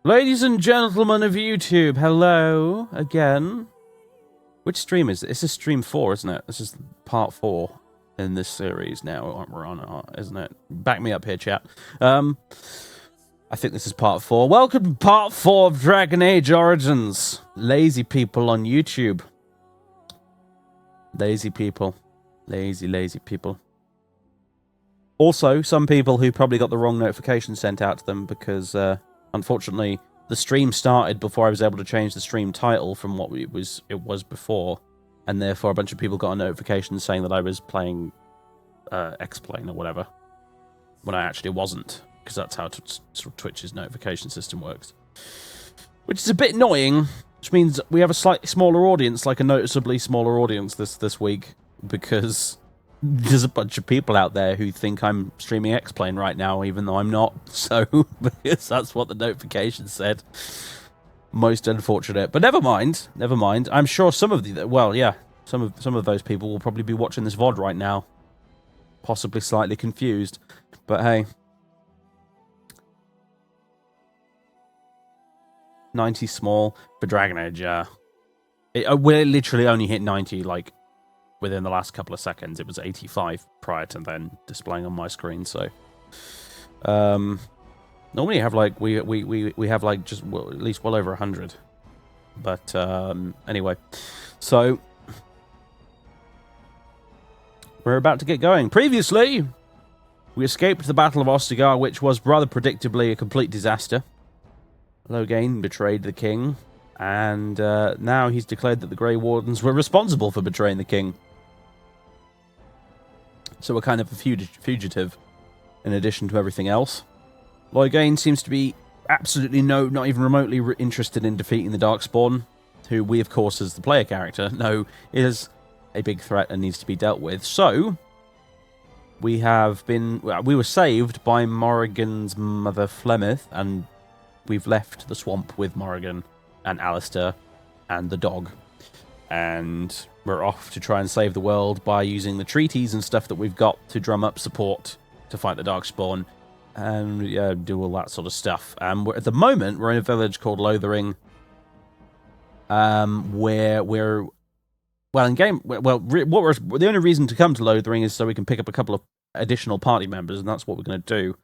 Ladies and gentlemen of YouTube, hello again. Which stream is it? This is stream 4, isn't it? This is part 4 in this series now. We're on, isn't it? Back me up here, chat. I think this is part 4. Welcome to part 4 of Dragon Age Origins. Lazy people on YouTube. Lazy people. Lazy people. Also, some people who probably got the wrong notification sent out to them because, unfortunately, the stream started before I was able to change the stream title from what it was before, and therefore a bunch of people got a notification saying that I was playing X-Plane or whatever, when I actually wasn't, because that's how Twitch's notification system works. Which is a bit annoying, which means we have a slightly smaller audience, like a noticeably smaller audience this week, because there's a bunch of people out there who think I'm streaming X-Plane right now, even though I'm not. So, because that's what the notification said. Most unfortunate. But never mind. Never mind. I'm sure some of the... Well, yeah. Some of those people will probably be watching this VOD right now. Possibly slightly confused. But hey. 90 small for Dragon Age, yeah. We literally only hit 90, like, within the last couple of seconds. It was 85 prior to then displaying on my screen. So, normally you have like we have like just at least well over 100. But anyway, so we're about to get going. Previously, we escaped the Battle of Ostagar, which was rather predictably a complete disaster. Loghain betrayed the king, and now he's declared that the Grey Wardens were responsible for betraying the king. So we're kind of a fugitive, in addition to everything else. Loghain seems to be absolutely not even remotely interested in defeating the Darkspawn, who we, of course, as the player character, know is a big threat and needs to be dealt with. So, we were saved by Morrigan's mother, Flemeth, and we've left the swamp with Morrigan and Alistair and the dog. And we're off to try and save the world by using the treaties and stuff that we've got to drum up support to fight the Darkspawn and do all that sort of stuff. At the moment, we're in a village called Lothering, where we're... Well, the only reason to come to Lothering is so we can pick up a couple of additional party members, and that's what we're going to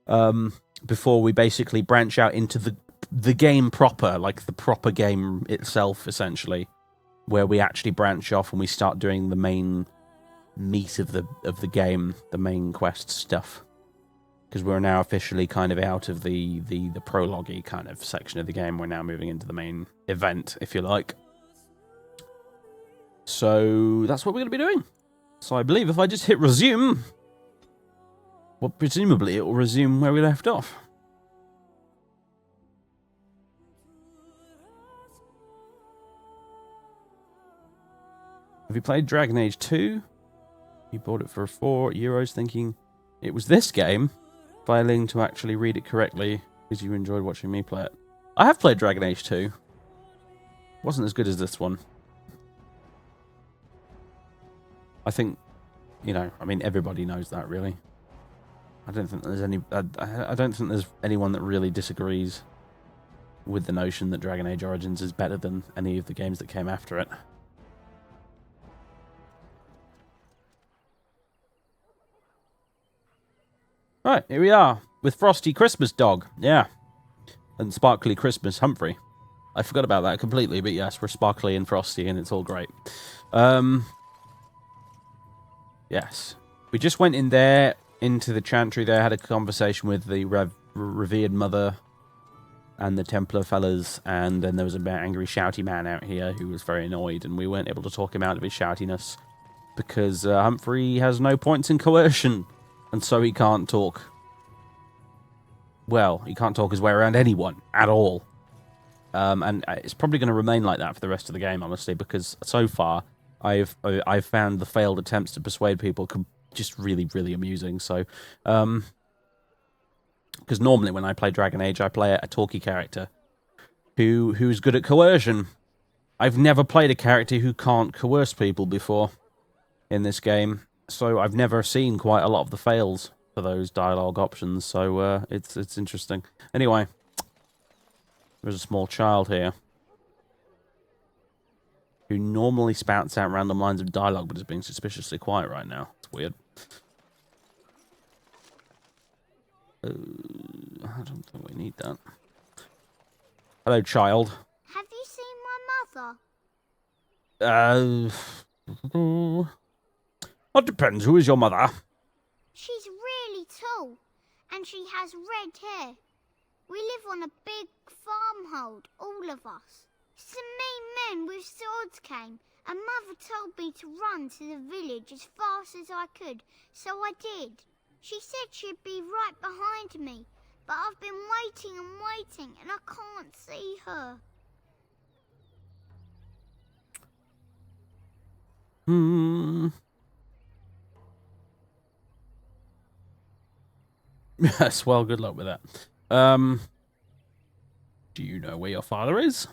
do. Before we basically branch out into the game proper, like the proper game itself, essentially, where we actually branch off and we start doing the main meat of the game, the main quest stuff. Because we're now officially kind of out of the prologue-y kind of section of the game. We're now moving into the main event, if you like. So that's what we're going to be doing. So I believe if I just hit resume, well, presumably it will resume where we left off. Have you played Dragon Age 2? You bought it for €4, thinking it was this game, failing to actually read it correctly because you enjoyed watching me play it. I have played Dragon Age 2. Wasn't as good as this one. I think, I mean, everybody knows that, really. I don't think there's I don't think there's anyone that really disagrees with the notion that Dragon Age Origins is better than any of the games that came after it. Right, here we are, with Frosty Christmas Dog, yeah. And Sparkly Christmas Humphrey. I forgot about that completely, but yes, we're Sparkly and Frosty, and it's all great. Yes. We just went in there, into the chantry there, had a conversation with the revered mother and the Templar fellas, and then there was an angry, shouty man out here who was very annoyed, and we weren't able to talk him out of his shoutiness, because Humphrey has no points in coercion. And so he can't talk. Well, he can't talk his way around anyone at all. And it's probably going to remain like that for the rest of the game, honestly, because so far I've found the failed attempts to persuade people just really, really amusing. So, because normally when I play Dragon Age, I play a talky character who's good at coercion. I've never played a character who can't coerce people before in this game. So I've never seen quite a lot of the fails for those dialogue options, so it's interesting. Anyway, There's a small child here who normally spouts out random lines of dialogue, but is being suspiciously quiet right now. It's weird. I don't think we need that. Hello, child. Have you seen my mother? It depends. Who is your mother? She's really tall, and she has red hair. We live on a big farmhold, all of us. Some mean men with swords came, and Mother told me to run to the village as fast as I could, so I did. She said she'd be right behind me, but I've been waiting and waiting, and I can't see her. Yes, well, good luck with that. Do you know where your father is?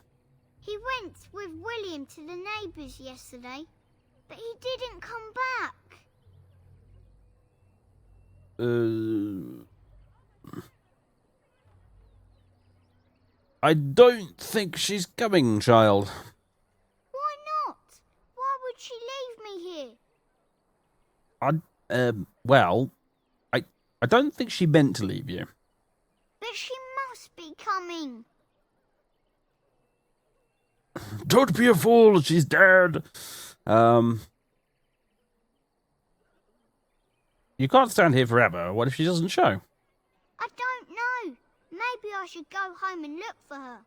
He went with William to the neighbours yesterday, but he didn't come back. I don't think she's coming, child. Why not? Why would she leave me here? Well, I don't think she meant to leave you. But she must be coming. Don't be a fool, she's dead. You can't stand here forever. What if she doesn't show? I don't know. Maybe I should go home and look for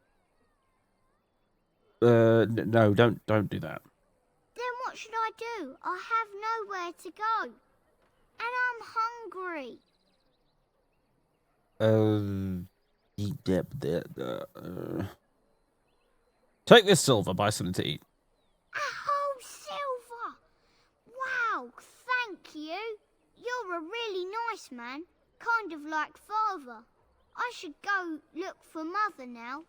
her. No, don't do that. Then what should I do? I have nowhere to go. And I'm hungry. Take this silver, buy something to eat. A whole silver! Wow, thank you. You're a really nice man. Kind of like Father. I should go look for Mother now.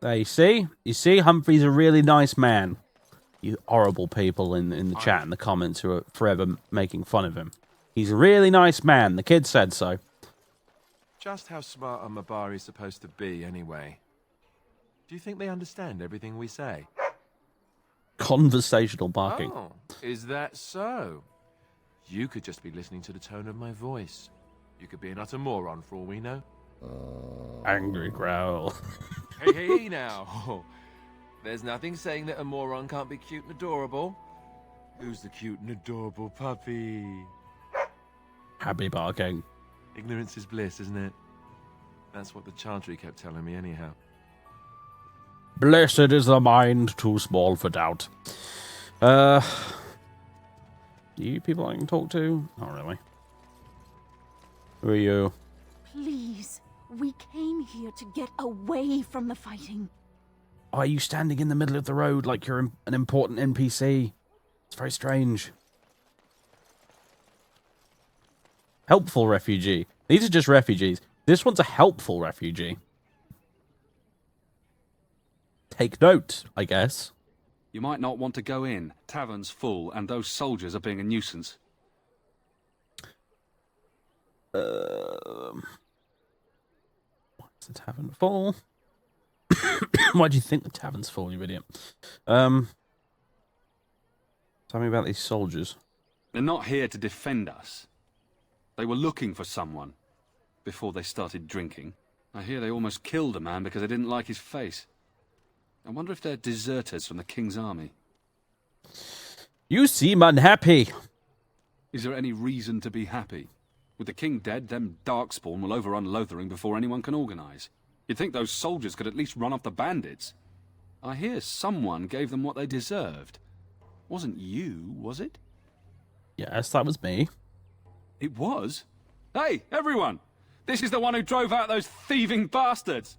There, you see, Humphrey's a really nice man. You horrible people in the chat and the comments who are forever making fun of him. He's a really nice man. The kid said so. Just how smart are Mabari supposed to be, anyway? Do you think they understand everything we say? Conversational barking. Oh, is that so? You could just be listening to the tone of my voice. You could be an utter moron for all we know. Angry growl. Hey, now. There's nothing saying that a moron can't be cute and adorable. Who's the cute and adorable puppy? Happy barking. Ignorance is bliss, isn't it? That's what the Chantry kept telling me anyhow. Blessed is the mind too small for doubt. You people I can talk to? Not really. Who are you? Please, we came here to get away from the fighting. Are you standing in the middle of the road like you're an important NPC? It's very strange. Helpful refugee. These are just refugees. This one's a helpful refugee. Take note, I guess. You might not want to go in. Tavern's full, and those soldiers are being a nuisance. Why is the tavern full? Why do you think the tavern's full, you idiot? Tell me about these soldiers. They're not here to defend us. They were looking for someone before they started drinking. I hear they almost killed a man because they didn't like his face. I wonder if they're deserters from the King's army. You seem unhappy. Is there any reason to be happy? With the King dead, them Darkspawn will overrun Lothering before anyone can organize. You'd think those soldiers could at least run off the bandits. I hear someone gave them what they deserved. Wasn't you, was it? Yes, that was me. It was? Hey, everyone! This is the one who drove out those thieving bastards!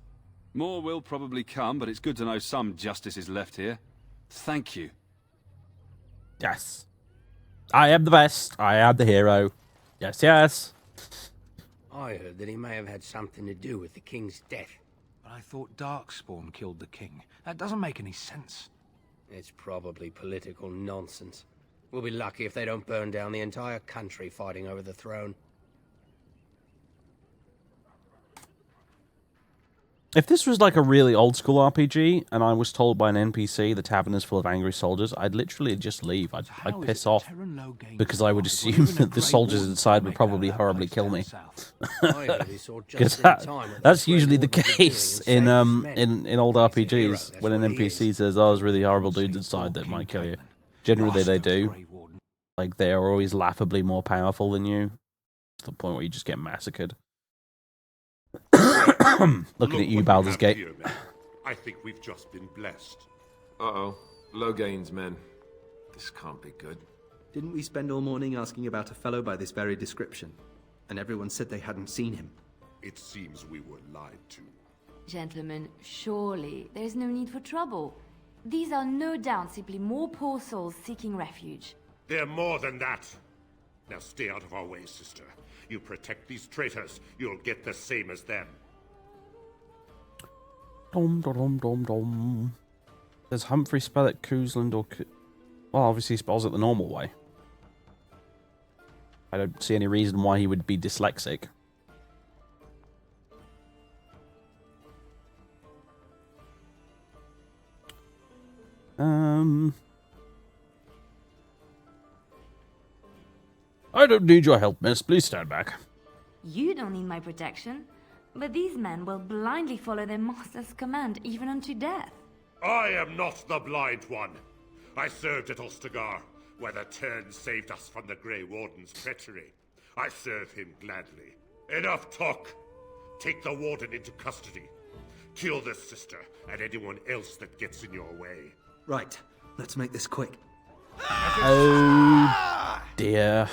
More will probably come, but it's good to know some justice is left here. Thank you. Yes. I am the best. I am the hero. Yes, yes. I heard that he may have had something to do with the king's death. But I thought Darkspawn killed the king. That doesn't make any sense. It's probably political nonsense. We'll be lucky if they don't burn down the entire country fighting over the throne. If this was like a really old school RPG, and I was told by an NPC the tavern is full of angry soldiers, I'd literally just leave. I'd How is piss it off. Terran Loghain Because I would can't assume even a that the Grey soldiers Warden inside could would make probably out that horribly place kill down me. south. I only saw Because just in time what that's the Grey usually the Wardens were doing case and in saved his men. in old He's a hero, RPGs that's when an what he NPC is. says, "Oh, there's really horrible St. dudes inside that Paul might kill you." King Generally, they Bastard do. Grey Warden. Like they are always laughably more powerful than you, to the point where you just get massacred. Looking at you, Baldur's Gate. Here, men. I think we've just been blessed. Uh-oh. Loghain's men. This can't be good. Didn't we spend all morning asking about a fellow by this very description? And everyone said they hadn't seen him. It seems we were lied to. Gentlemen, surely there's no need for trouble. These are no doubt simply more poor souls seeking refuge. They're more than that. Now stay out of our way, sister. You protect these traitors, you'll get the same as them. Dom dom dom dom. Does Humphrey spell it Cousland or? Well, obviously he spells it the normal way. I don't see any reason why he would be dyslexic. I don't need your help, miss. Please stand back. You don't need my protection, but these men will blindly follow their master's command even unto death. I am not the blind one. I served at Ostagar, where the Tern saved us from the Grey Warden's treachery. I serve him gladly. Enough talk. Take the Warden into custody. Kill this sister and anyone else that gets in your way. Right, let's make this quick. Oh dear.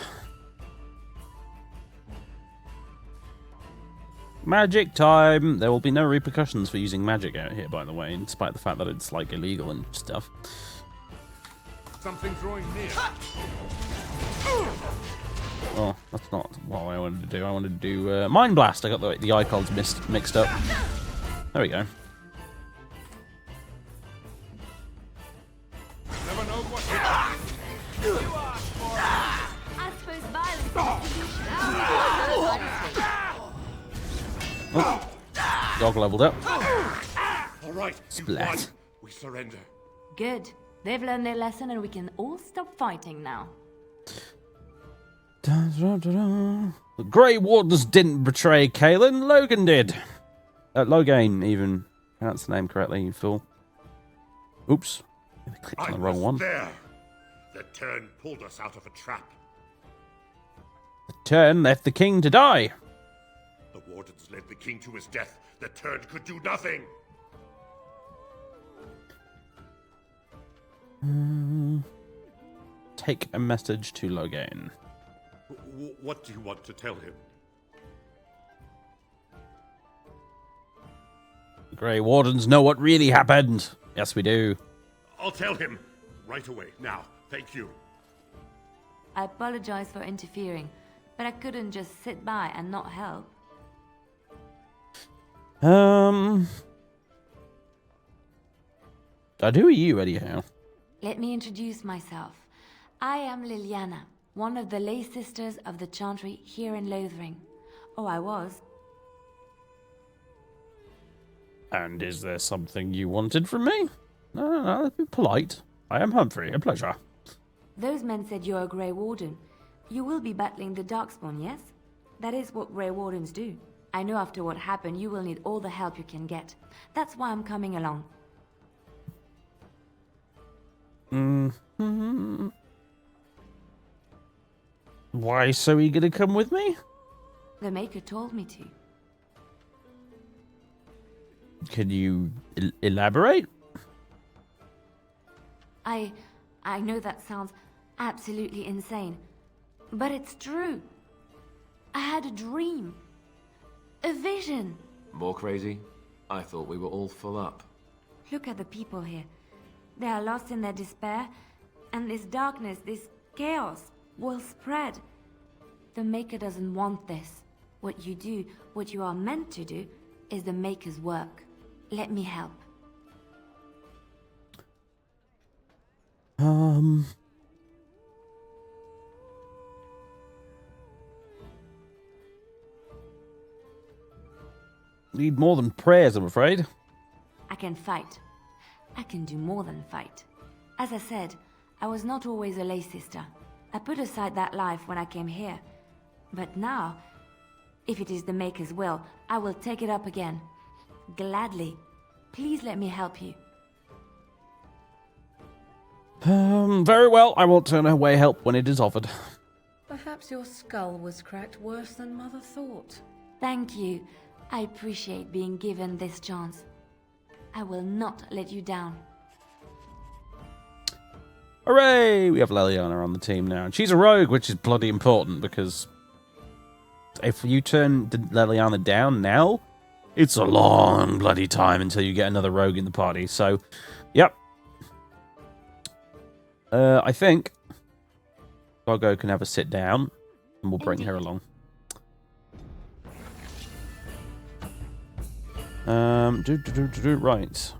Magic time! There will be no repercussions for using magic out here, by the way, despite the fact that it's, like, illegal and stuff. Something drawing near. Oh, that's not what I wanted to do. I wanted to do Mind Blast. I got the icons mixed up. There we go. Never know what I suppose violence is the solution. Oh, dog leveled up. All right, you Splat. won. We surrender. Good. They've learned their lesson and we can all stop fighting now. The Grey Wardens didn't betray Kaelin. Logan did. Loghain, even. Pronounce the name correctly, you fool. Oops. I clicked on the wrong one. There. The Tern pulled us out of a trap. The Tern left the king to die. The Wardens led the king to his death. The Tern could do nothing. Take a message to Loghain. What do you want to tell him? The Grey Wardens know what really happened. Yes, we do. I'll tell him. Right away. Now. Thank you. I apologize for interfering, but I couldn't just sit by and not help. God, who are you, anyhow? Let me introduce myself. I am Liliana, one of the lay sisters of the Chantry here in Lothering. Oh, I was. And is there something you wanted from me? No, be polite. I am Humphrey, a pleasure. Those men said you're a Grey Warden. You will be battling the Darkspawn, yes? That is what Grey Wardens do. I know after what happened, you will need all the help you can get. That's why I'm coming along. Why so eager to come with me? The Maker told me to. Can you elaborate? I know that sounds absolutely insane, but it's true. I had a dream. A vision. More crazy? I thought we were all full up. Look at the people here. They are lost in their despair, and this darkness, this chaos, will spread. The Maker doesn't want this. What you do, what you are meant to do, is the Maker's work. Let me help. Need more than prayers, I'm afraid. I can fight. I can do more than fight. As I said, I was not always a lay sister. I put aside that life when I came here. But now, if it is the Maker's will, I will take it up again. Gladly. Please let me help you. Very well. I will turn away help when it is offered. Perhaps your skull was cracked worse than Mother thought. Thank you. I appreciate being given this chance. I will not let you down. Hooray! We have Leliana on the team now. And she's a rogue, which is bloody important, because if you turn Leliana down now, it's a long bloody time until you get another rogue in the party. So, yep. I think Doggo can have a sit down, and we'll bring her along. Right.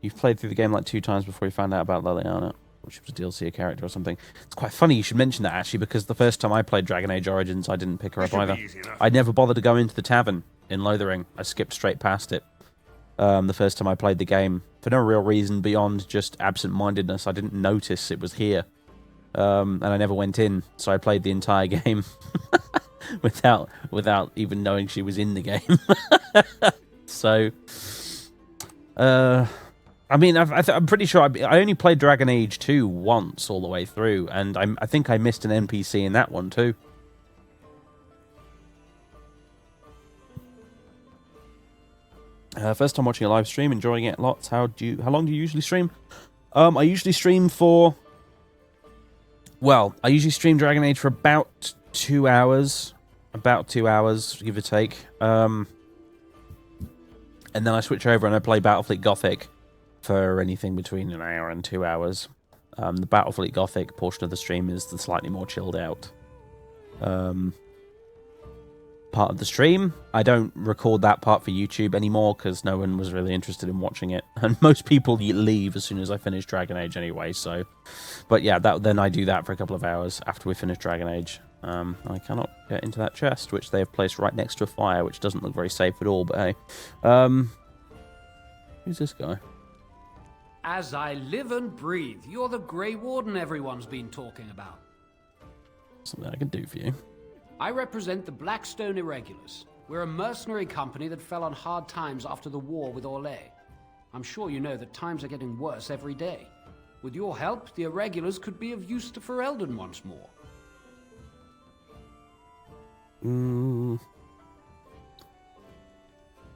You've played through the game like 2 times before you found out about Leliana, which was a DLC character or something. It's quite funny you should mention that, actually, because the first time I played Dragon Age Origins, I didn't pick her up either. I never bothered to go into the tavern in Lothering. I skipped straight past it. The first time I played the game, for no real reason beyond just absent-mindedness. I didn't notice it was here, and I never went in, so I played the entire game without even knowing she was in the game. So, I mean, I'm pretty sure I only played Dragon Age 2 once all the way through, and I think I missed an NPC in that one too. First time watching a live stream, enjoying it lots. How long do you usually stream? I usually stream for... Well, I usually stream Dragon Age for about 2 hours. About 2 hours, give or take. And then I switch over and I play Battlefleet Gothic for anything between an hour and 2 hours. The Battlefleet Gothic portion of the stream is the slightly more chilled out part of the stream. I don't record that part for YouTube anymore because no one was really interested in watching it, and most people leave as soon as I finish Dragon Age anyway. So, but yeah, then I do that for a couple of hours after we finish Dragon Age. I cannot get into that chest, which they have placed right next to a fire, which doesn't look very safe at all. But hey, who's this guy? As I live and breathe, you're the Grey Warden everyone's been talking about. Something I can do for you. I represent the Blackstone Irregulars. We're a mercenary company that fell on hard times after the war with Orlais. I'm sure you know that times are getting worse every day. With your help, the Irregulars could be of use to Ferelden once more.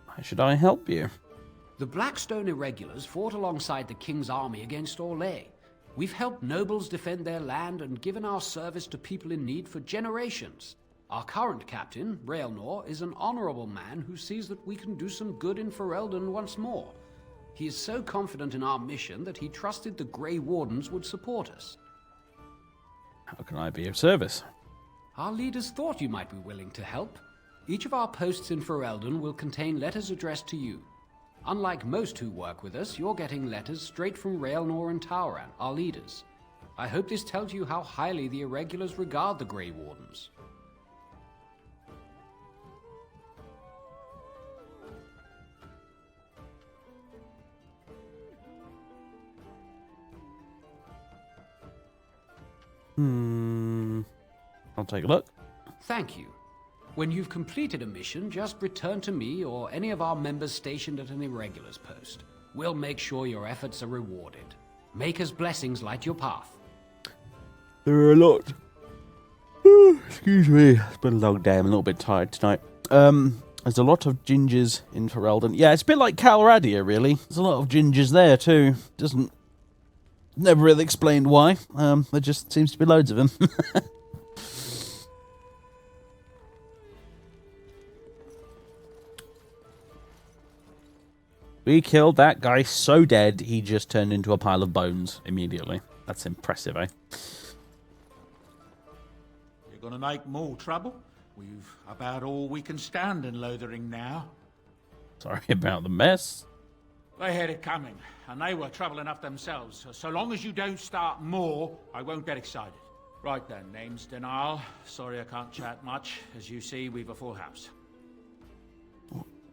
How should I help you? The Blackstone Irregulars fought alongside the King's army against Orlais. We've helped nobles defend their land and given our service to people in need for generations. Our current captain, Raelnor, is an honorable man who sees that we can do some good in Ferelden once more. He is so confident in our mission that he trusted the Grey Wardens would support us. How can I be of service? Our leaders thought you might be willing to help. Each of our posts in Ferelden will contain letters addressed to you. Unlike most who work with us, you're getting letters straight from Raelnor and Tauran, our leaders. I hope this tells you how highly the Irregulars regard the Grey Wardens. I'll take a look. Thank you. When you've completed a mission, just return to me or any of our members stationed at an Irregulars post. We'll make sure your efforts are rewarded. Maker's blessings light your path. There are a lot. Excuse me. It's been a long day. I'm a little bit tired tonight. There's a lot of gingers in Ferelden. Yeah, it's a bit like Calradia, really. There's a lot of gingers there, too. Never really explained why. There just seems to be loads of them. We killed that guy so dead, he just turned into a pile of bones immediately. That's impressive, eh? You're gonna make more trouble? We've about all we can stand in Lothering now. Sorry about the mess. They had it coming, and they were trouble enough themselves. So long as you don't start more, I won't get excited. Right then, name's Denial. Sorry I can't chat much. As you see, we've a full house.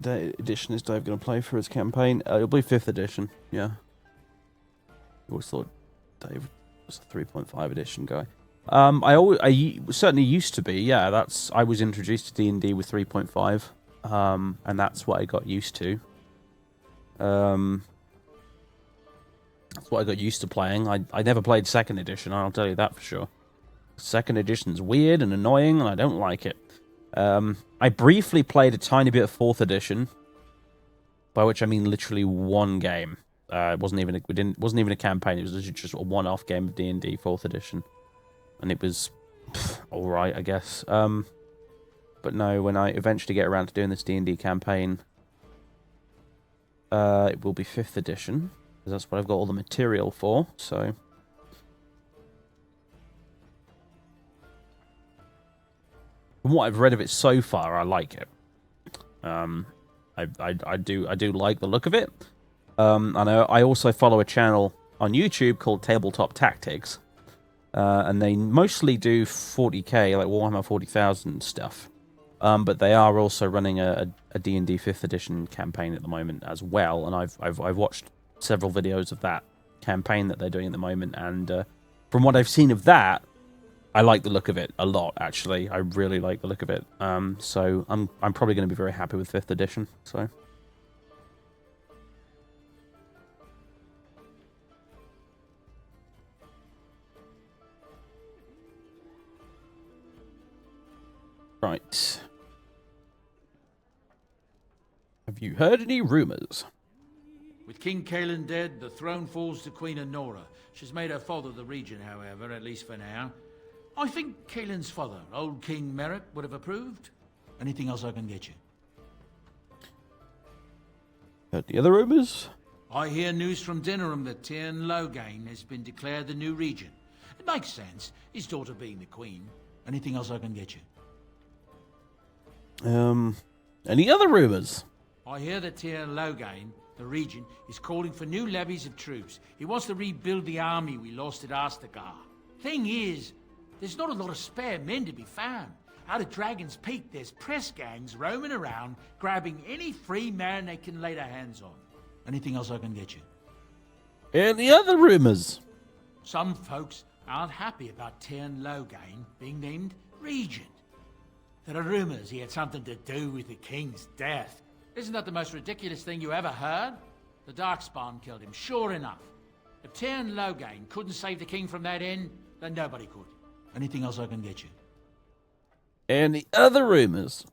edition is Dave going to play for his campaign? It'll be 5th edition, yeah. I always thought Dave was a 3.5 edition guy. I certainly used to be, yeah. I was introduced to D&D with 3.5, and that's what I got used to. That's what I got used to playing. I never played 2nd edition, I'll tell you that for sure. 2nd edition's weird and annoying, and I don't like it. I briefly played a tiny bit of 4th edition, by which I mean literally one game. It wasn't even a campaign. It was literally just a one-off game of D&D 4th edition, and it was all right, I guess. But no, when I eventually get around to doing this D&D campaign, it will be 5th edition, because that's what I've got all the material for. So. From what I've read of it so far, I like it. I do like the look of it. I also follow a channel on YouTube called Tabletop Tactics, and they mostly do 40k, like Warhammer 40,000 stuff. But they are also running a D&D 5th edition campaign at the moment as well, and I've watched several videos of that campaign that they're doing at the moment, and from what I've seen of that, I like the look of it a lot, actually. I really like the look of it. So I'm probably going to be very happy with 5th edition. So. Right. Have you heard any rumors? With King Cailan dead, the throne falls to Queen Anora. She's made her father the regent, however, at least for now. I think Cailan's father, old King Merritt, would have approved. Anything else I can get you? Heard the other rumors? I hear news from Dinnerham that Tyrn Loghain has been declared the new regent. It makes sense, his daughter being the queen. Anything else I can get you? Any other rumors? I hear that Tyrn Loghain, the regent, is calling for new levies of troops. He wants to rebuild the army we lost at Ostagar. Thing is, there's not a lot of spare men to be found. Out at Dragon's Peak, there's press gangs roaming around, grabbing any free man they can lay their hands on. Anything else I can get you? Any other rumors? Some folks aren't happy about Tyrn Loghain being named regent. There are rumors he had something to do with the king's death. Isn't that the most ridiculous thing you ever heard? The Darkspawn killed him, sure enough. If Tyrn Loghain couldn't save the king from that end, then nobody could. Anything else I can get you? Any other rumors?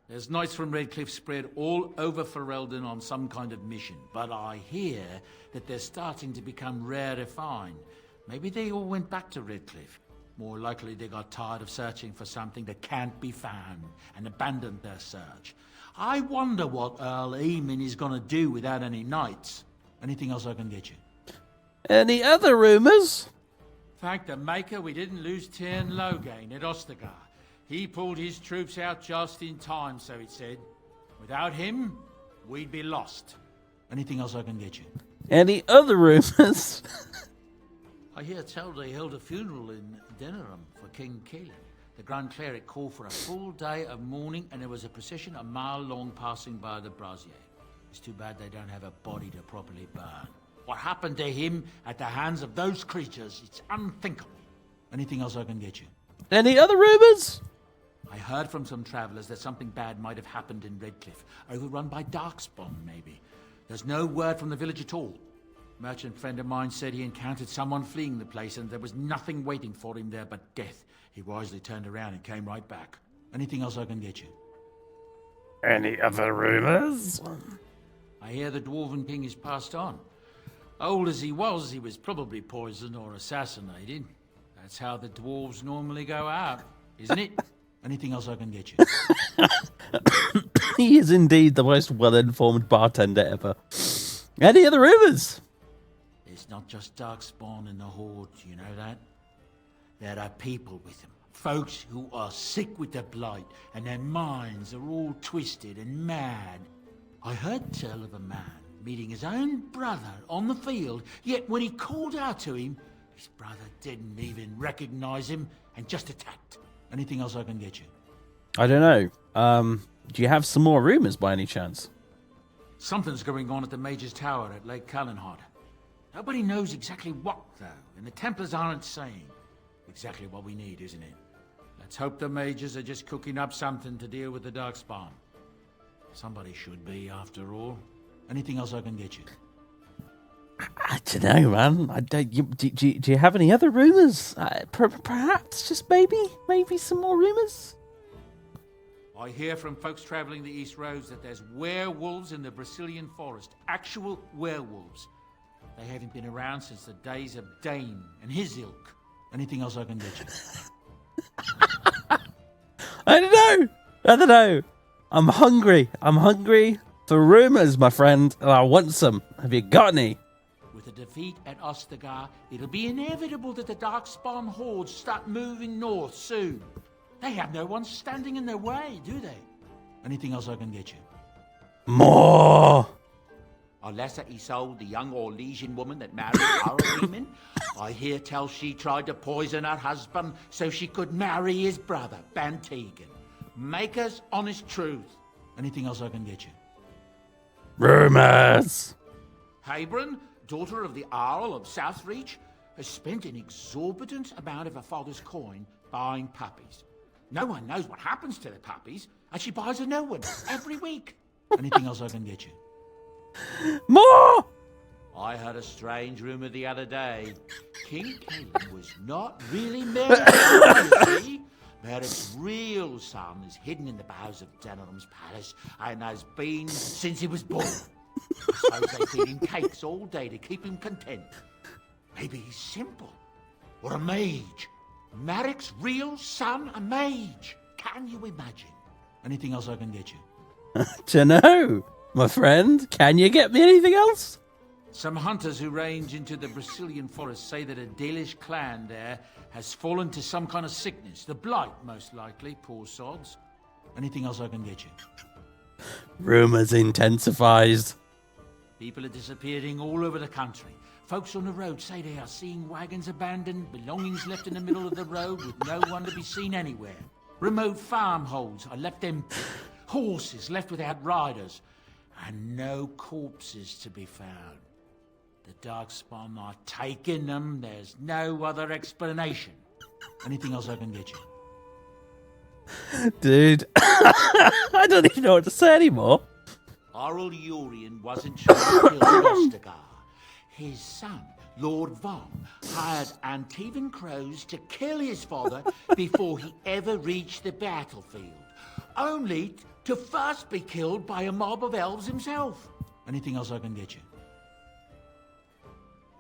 There's knights from Redcliffe spread all over Ferelden on some kind of mission, but I hear that they're starting to become rare to find. Maybe they all went back to Redcliffe. More likely they got tired of searching for something that can't be found and abandoned their search. I wonder what Earl Eamon is going to do without any knights. Anything else I can get you? Any other rumors? Thank the Maker we didn't lose Tyrn Loghain at Ostagar. He pulled his troops out just in time, so it said. Without him, we'd be lost. Anything else I can get you? Any other rumors? I hear tell they held a funeral in Dinnerham for King Cailan. The Grand Cleric called for a full day of mourning, and there was a procession a mile long passing by the brazier. It's too bad they don't have a body to properly burn. What happened to him at the hands of those creatures, it's unthinkable. Anything else I can get you? Any other rumors? I heard from some travelers that something bad might have happened in Redcliffe, overrun by Darkspawn, maybe. There's no word from the village at all. A merchant friend of mine said he encountered someone fleeing the place and there was nothing waiting for him there but death. He wisely turned around and came right back. Anything else I can get you? Any other rumors? I hear the Dwarven King is passed on. Old as he was probably poisoned or assassinated. That's how the dwarves normally go out, isn't it? Anything else I can get you? He is indeed the most well-informed bartender ever. Any other rumors? It's not just Darkspawn in the Horde, you know that? There are people with them. Folks who are sick with the blight, and their minds are all twisted and mad. I heard tell of a man meeting his own brother on the field, yet when he called out to him, his brother didn't even recognize him and just attacked. Anything else I can get you? I don't know. Do you have some more rumors by any chance? Something's going on at the Major's Tower at Lake Calenhod. Nobody knows exactly what, though, and the Templars aren't saying. Exactly what we need, isn't it? Let's hope the Majors are just cooking up something to deal with the Darkspawn. Somebody should be, after all. Anything else I can get you? I don't know, man. Do you have any other rumours? Perhaps, just maybe some more rumours? I hear from folks traveling the East Roads that there's werewolves in the Brazilian forest. Actual werewolves. They haven't been around since the days of Dane and his ilk. Anything else I can get you? I don't know. I'm hungry for rumours, my friend, and I want some. Have you got any? With the defeat at Ostagar, it'll be inevitable that the Darkspawn hordes start moving north soon. They have no one standing in their way, do they? Anything else I can get you? More! Unless Isolde, the young Orlesian woman that married Araweeman, I hear tell she tried to poison her husband so she could marry his brother, Bantegan. Maker's honest truth. Anything else I can get you? Rumours! Habron, daughter of the Earl of Southreach, has spent an exorbitant amount of her father's coin buying puppies. No one knows what happens to the puppies, and she buys a new one every week. Anything else I can get you? More! I heard a strange rumor the other day. King Caelan was not really married, you see? Merrick's real son is hidden in the bowels of Denham's palace and has been since he was born. I suppose they feed him cakes all day to keep him content. Maybe he's simple. Or a mage. Merrick's real son, a mage. Can you imagine? Anything else I can get you? Dunno, my friend. Can you get me anything else? Some hunters who range into the Brazilian forest say that a Dalish clan there has fallen to some kind of sickness. The Blight, most likely, poor sods. Anything else I can get you? Rumours intensifies. People are disappearing all over the country. Folks on the road say they are seeing wagons abandoned, belongings left in the middle of the road with no one to be seen anywhere. Remote farmholds are left empty, horses left without riders, and no corpses to be found. The Darkspawn are taking them. There's no other explanation. Anything else I can get you? Dude, I don't even know what to say anymore. Arl Urian wasn't sure to kill Ostagar. His son, Lord Von, hired Antivan crows to kill his father before he ever reached the battlefield, only to first be killed by a mob of elves himself. Anything else I can get you?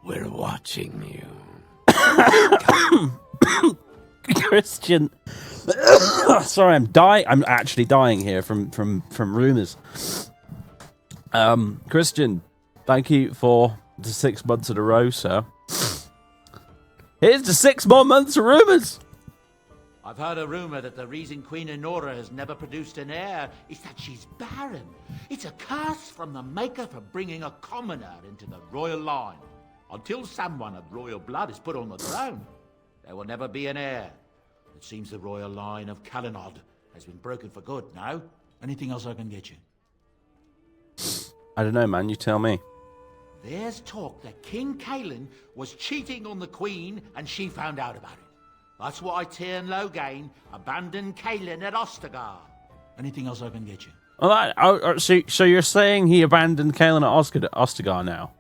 We're watching you. Christian. Sorry, I'm dying. I'm actually dying here from rumours. Christian, thank you for the 6 months in a row, sir. Here's the 6 more months of rumours. I've heard a rumor that the reason Queen Enora has never produced an heir is that she's barren. It's a curse from the Maker for bringing a commoner into the royal line. Until someone of royal blood is put on the throne, there will never be an heir. It seems the royal line of Calenhod has been broken for good now. Anything else I can get you? I don't know, man. You tell me. There's talk that King Caelan was cheating on the Queen and she found out about it. That's why Tyrn Logain abandoned Caelan at Ostagar. Anything else I can get you? Well, so you're saying he abandoned Caelan at Ostagar now?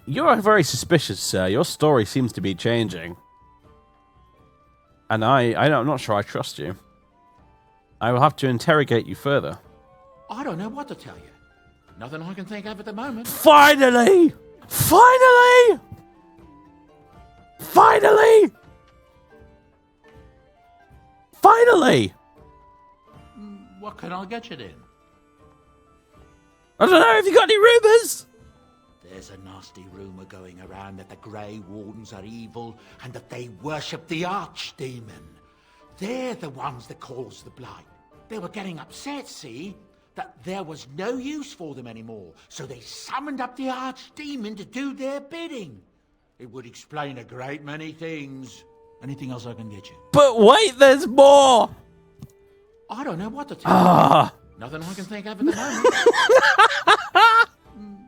You're very suspicious, sir. Your story seems to be changing. And I'm not sure I trust you. I will have to interrogate you further. I don't know what to tell you. Nothing I can think of at the moment. Finally! Finally! Finally! Finally! What can I get you then? I don't know, have you got any rumours? There's a nasty rumour going around that the Grey Wardens are evil and that they worship the Archdemon. They're the ones that caused the Blight. They were getting upset, see? That there was no use for them anymore, so they summoned up the Archdemon to do their bidding. It would explain a great many things. Anything else I can get you? But wait, there's more! I don't know what to tell you. Nothing I can think of at the moment.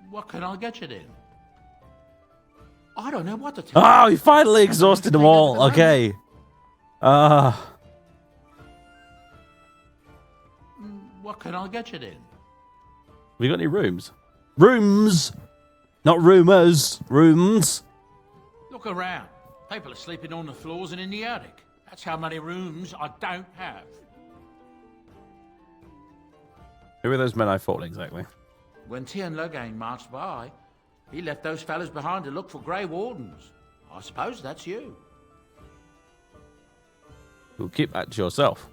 What can I get you then? I don't know what to tell you. Oh, he finally exhausted them all. Okay. What can I get you then? We got any rooms? Rooms! Not rumors. Rooms. Look around. People are sleeping on the floors and in the attic. That's how many rooms I don't have. Who are those men I fought exactly? When Tien Logain marched by, he left those fellas behind to look for Grey Wardens. I suppose that's you. You'll keep that to yourself.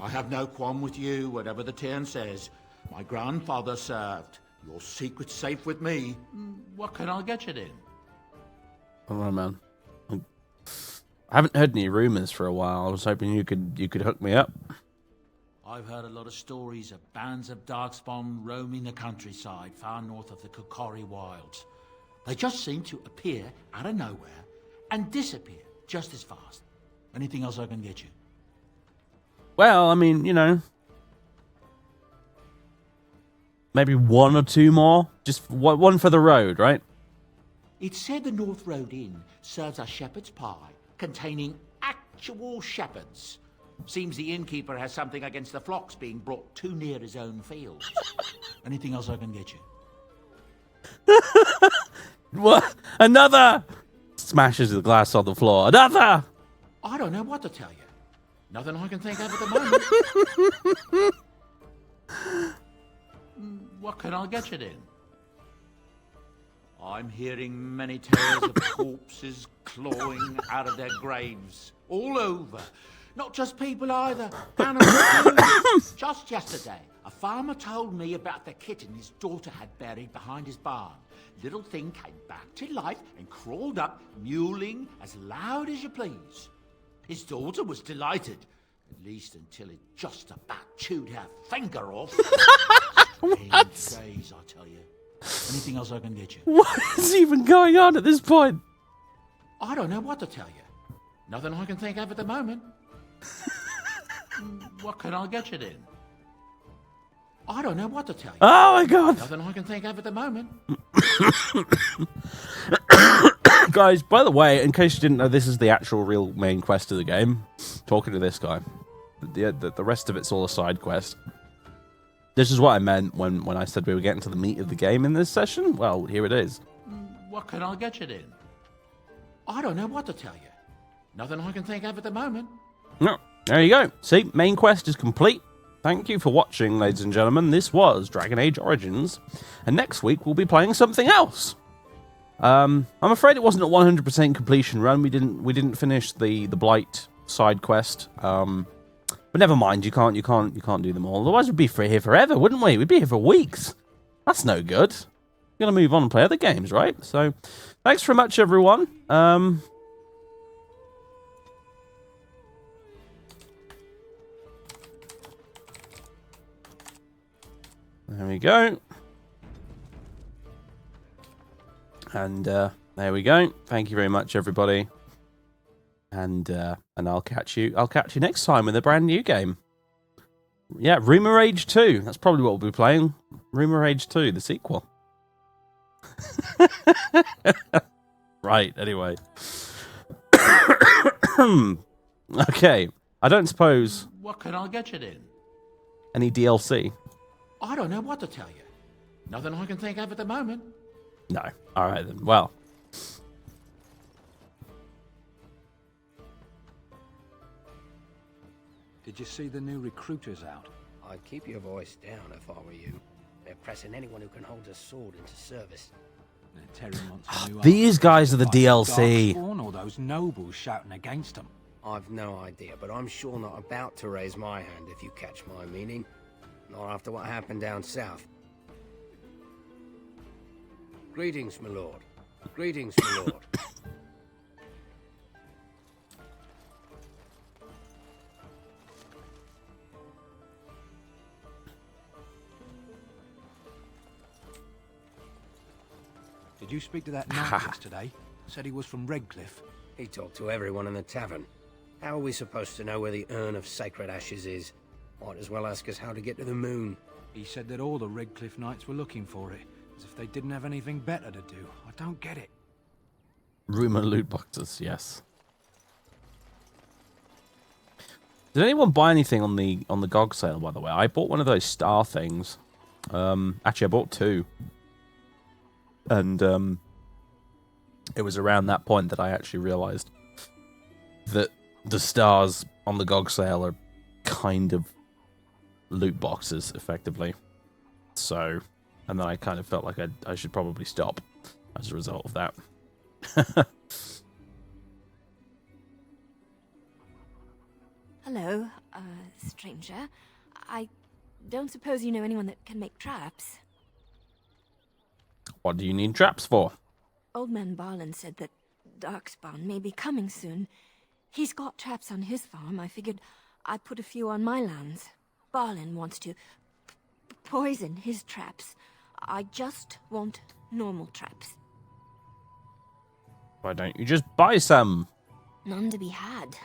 I have no qualm with you, whatever the Tien says. My grandfather served. Your secret's safe with me. What can I get you then? I don't know, man. I haven't heard any rumors for a while. I was hoping you could hook me up. I've heard a lot of stories of bands of Darkspawn roaming the countryside far north of the Kokori Wilds. They just seem to appear out of nowhere and disappear just as fast. Anything else I can get you? Well, I mean, you know, maybe one or two more. Just one for the road, right? It's said the North Road Inn serves a shepherd's pie containing actual shepherds. Seems the innkeeper has something against the flocks being brought too near his own fields. Anything else I can get you? What? Another! Smashes the glass on the floor. Another! I don't know what to tell you. Nothing I can think of at the moment. What can I get you then? I'm hearing many tales of corpses clawing out of their graves all over. Not just people either. Animals. Just yesterday, a farmer told me about the kitten his daughter had buried behind his barn. Little thing came back to life and crawled up, mewling as loud as you please. His daughter was delighted, at least until it just about chewed her finger off. What? Days, I tell you. Anything else I can get you? What is even going on at this point? I don't know what to tell you. Nothing I can think of at the moment. What can I get you then? I don't know what to tell you. Oh my god. Nothing I can think of at the moment. Guys, by the way, in case you didn't know, this is the actual real main quest of the game. Talking to this guy. The rest of it's all a side quest. This is what I meant when I said we were getting to the meat of the game in this session. Well, here it is. What can I get you then? I don't know what to tell you. Nothing I can think of at the moment. No, there you go. See, main quest is complete. Thank you for watching, ladies and gentlemen. This was Dragon Age Origins, and next week we'll be playing something else. I'm afraid it wasn't a 100% completion run. We didn't finish the Blight side quest. But never mind. You can't do them all. Otherwise, we'd be here forever, wouldn't we? We'd be here for weeks. That's no good. We're gonna move on and play other games, right? So, thanks very much, everyone. There we go. And there we go. Thank you very much, everybody. And I'll catch you next time with a brand new game. Yeah, Rumor Age 2. That's probably what we'll be playing. Rumor Age 2, the sequel. Right, anyway. Okay. I don't suppose What can I get you then? any DLC. I don't know what to tell you. Nothing I can think of at the moment. No. All right then. Well, Did you see the new recruiters out? I'd keep your voice down if I were you. They're pressing anyone who can hold a sword into service. these guys are the DLC. Darkspawn or those nobles shouting against them? I've no idea, but I'm sure not about to raise my hand if you catch my meaning. Not after what happened down south. Greetings, my lord. Greetings, my lord. Did you speak to that knight yesterday? Said he was from Redcliffe. He talked to everyone in the tavern. How are we supposed to know where the urn of sacred ashes is? Might as well ask us how to get to the moon. He said that all the Redcliffe Knights were looking for it, as if they didn't have anything better to do. I don't get it. Rumour loot boxes, yes. Did anyone buy anything on the GOG sale, by the way? I bought one of those star things. Actually, I bought 2. And it was around that point that I actually realised that the stars on the GOG sale are kind of loot boxes, effectively. So, and then I kind of felt like I should probably stop as a result of that. Hello, stranger. I don't suppose you know anyone that can make traps? What do you need traps for? Old man Barlin said that Darkspawn may be coming soon. He's got traps on his farm. I figured I'd put a few on my lands. Barlin wants to poison his traps. I just want normal traps. Why don't you just buy some? None to be had.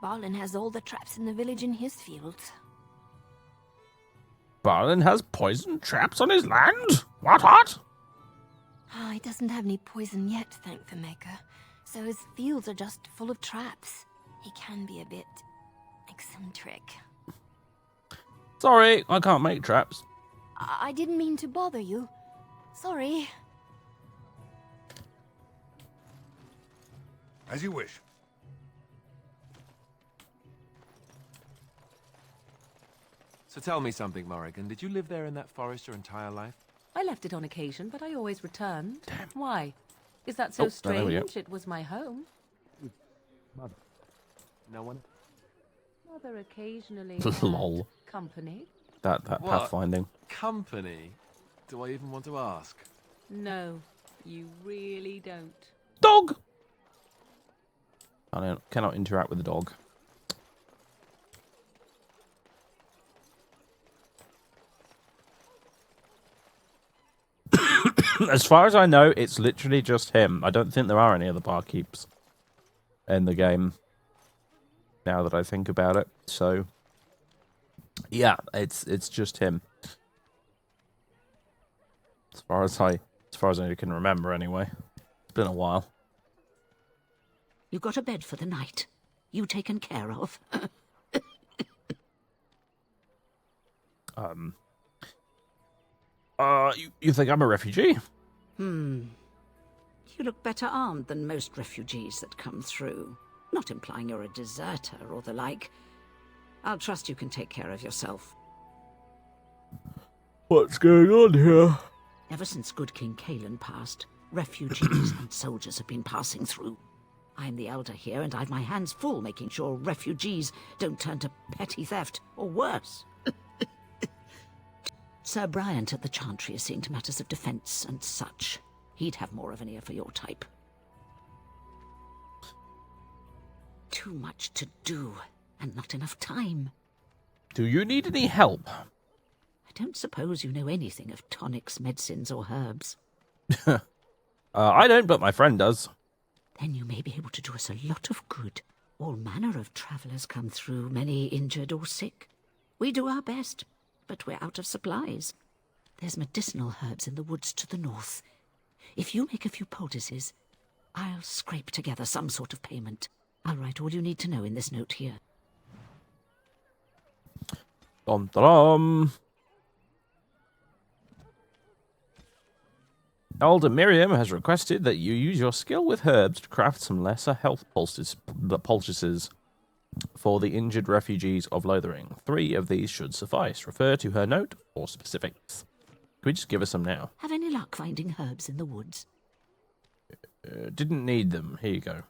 Barlin has all the traps in the village in his fields. Barlin has poison traps on his land? What? Oh, he doesn't have any poison yet, thank the Maker. So his fields are just full of traps. He can be a bit eccentric. Sorry, I can't make traps. I didn't mean to bother you. Sorry. As you wish. So tell me something, Morrigan. Did you live there in that forest your entire life? I left it on occasion, but I always returned. Damn. Why? Is that so Oh, there we go. strange? It was my home. Mother. No one? Mother occasionally Lol. had company. That What? pathfinding. Company? Do I even want to ask? No, you really don't. Dog! I cannot interact with the dog. As far as I know, it's literally just him. I don't think there are any other barkeeps in the game, now that I think about it. So, yeah, it's just him. As far as I can remember, anyway. It's been a while. You got a bed for the night. You taken care of. You think I'm a refugee? You look better armed than most refugees that come through. Not implying you're a deserter or the like. I'll trust you can take care of yourself. What's going on here? Ever since good King Cailan passed, refugees and soldiers have been passing through. I'm the elder here, and I've my hands full making sure refugees don't turn to petty theft, or worse. Sir Bryant at the Chantry is seeing to matters of defence and such. He'd have more of an ear for your type. Too much to do, and not enough time. Do you need any help? I don't suppose you know anything of tonics, medicines, or herbs. I don't, but my friend does. Then you may be able to do us a lot of good. All manner of travellers come through, many injured or sick. We do our best, but we're out of supplies. There's medicinal herbs in the woods to the north. If you make a few poultices, I'll scrape together some sort of payment. I'll write all you need to know in this note here. Dum-dum. Elder Miriam has requested that you use your skill with herbs to craft some lesser health poultices for the injured refugees of Lothering. 3 of these should suffice. Refer to her note for specifics. Can we just give her some now? Have any luck finding herbs in the woods? Didn't need them. Here you go.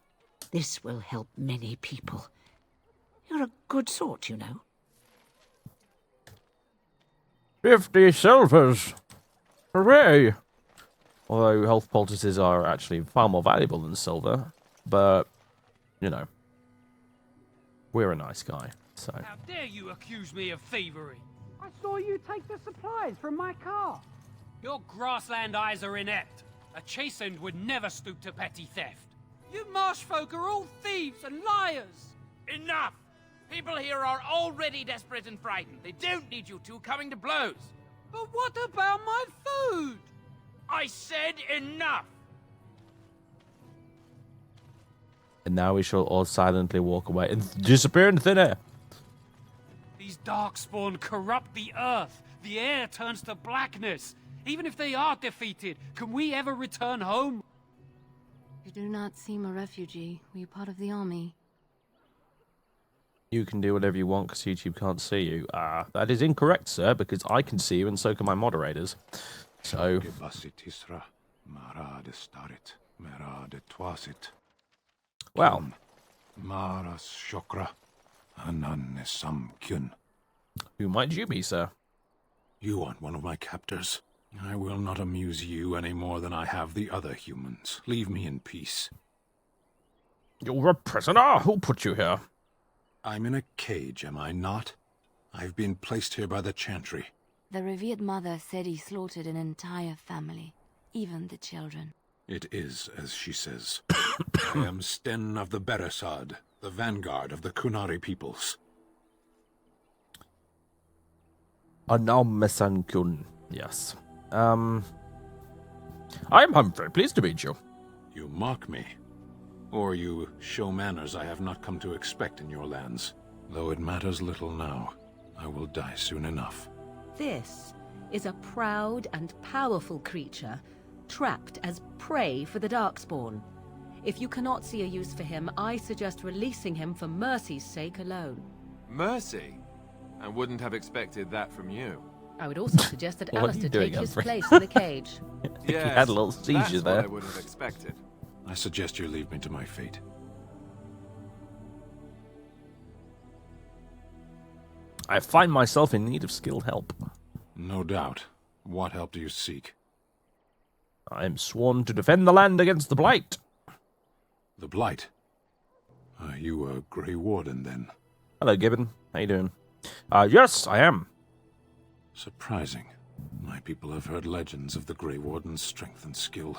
This will help many people. You're a good sort, you know. 50 silvers! Hooray! Although health poultices are actually far more valuable than silver. But, you know. We're a nice guy, so... How dare you accuse me of thievery? I saw you take the supplies from my car. Your grassland eyes are inept. A chastened would never stoop to petty theft. You marsh folk are all thieves and liars. Enough! People here are already desperate and frightened. They don't need you two coming to blows. But what about my food? I said enough! And now we shall all silently walk away and disappear in thin air. These darkspawn corrupt the earth. The air turns to blackness. Even if they are defeated, can we ever return home? You do not seem a refugee. Were you part of the army? You can do whatever you want because YouTube can't see you. That is incorrect, sir, because I can see you and so can my moderators. So... Well... Who might you be, sir? You aren't one of my captors. I will not amuse you any more than I have the other humans. Leave me in peace. You're a prisoner? Who put you here? I'm in a cage, am I not? I've been placed here by the Chantry. The revered mother said he slaughtered an entire family, even the children. It is as she says. I am Sten of the Beresad, the vanguard of the Kunari peoples. Anam Mesankun. Yes. I am Humphrey. Pleased to meet you. You mock me. Or you show manners I have not come to expect in your lands. Though it matters little now. I will die soon enough. This is a proud and powerful creature, trapped as prey for the Darkspawn. If you cannot see a use for him, I suggest releasing him for mercy's sake alone. Mercy? I wouldn't have expected that from you. I would also suggest that What are you Alistair doing, take his Humphrey? place in the cage. I think you had a little seizure that's there. What I would have expected. I suggest you leave me to my fate. I find myself in need of skilled help. No doubt. What help do you seek? I am sworn to defend the land against the Blight. The Blight? Are you a Grey Warden, then? Hello, Gibbon. How you doing? Yes, I am. Surprising. My people have heard legends of the Grey Warden's strength and skill.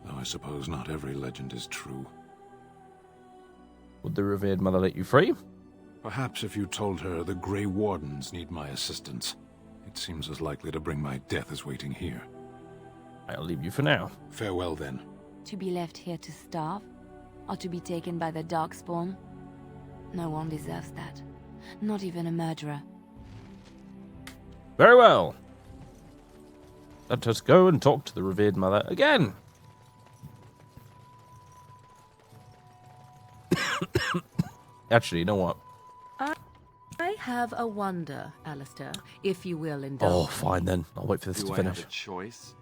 Though I suppose not every legend is true. Would the revered mother let you free? Perhaps if you told her the Grey Wardens need my assistance. It seems as likely to bring my death as waiting here. I'll leave you for now. Farewell, then. To be left here to starve? Or to be taken by the Darkspawn? No one deserves that. Not even a murderer. Very well. Let us go and talk to the revered mother again. Actually, you know what? I have a wonder, Alistair, if you will indulge. Oh, fine then. I'll wait for this to Do I finish. have a choice?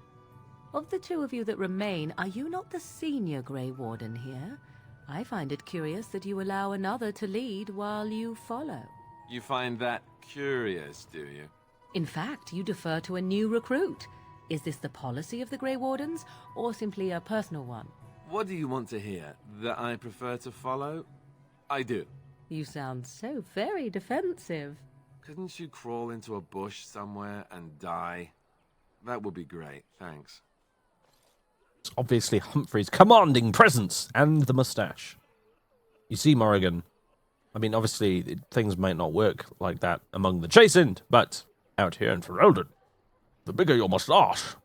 Of the two of you that remain, are you not the senior Grey Warden here? I find it curious that you allow another to lead while you follow. You find that curious, do you? In fact, you defer to a new recruit. Is this the policy of the Grey Wardens, or simply a personal one? What do you want to hear? That I prefer to follow? I do. You sound so very defensive. Couldn't you crawl into a bush somewhere and die? That would be great, thanks. It's obviously Humphrey's commanding presence and the moustache. You see, Morrigan, I mean, obviously, things might not work like that among the Chastened, but out here in Ferelden, the bigger your moustache,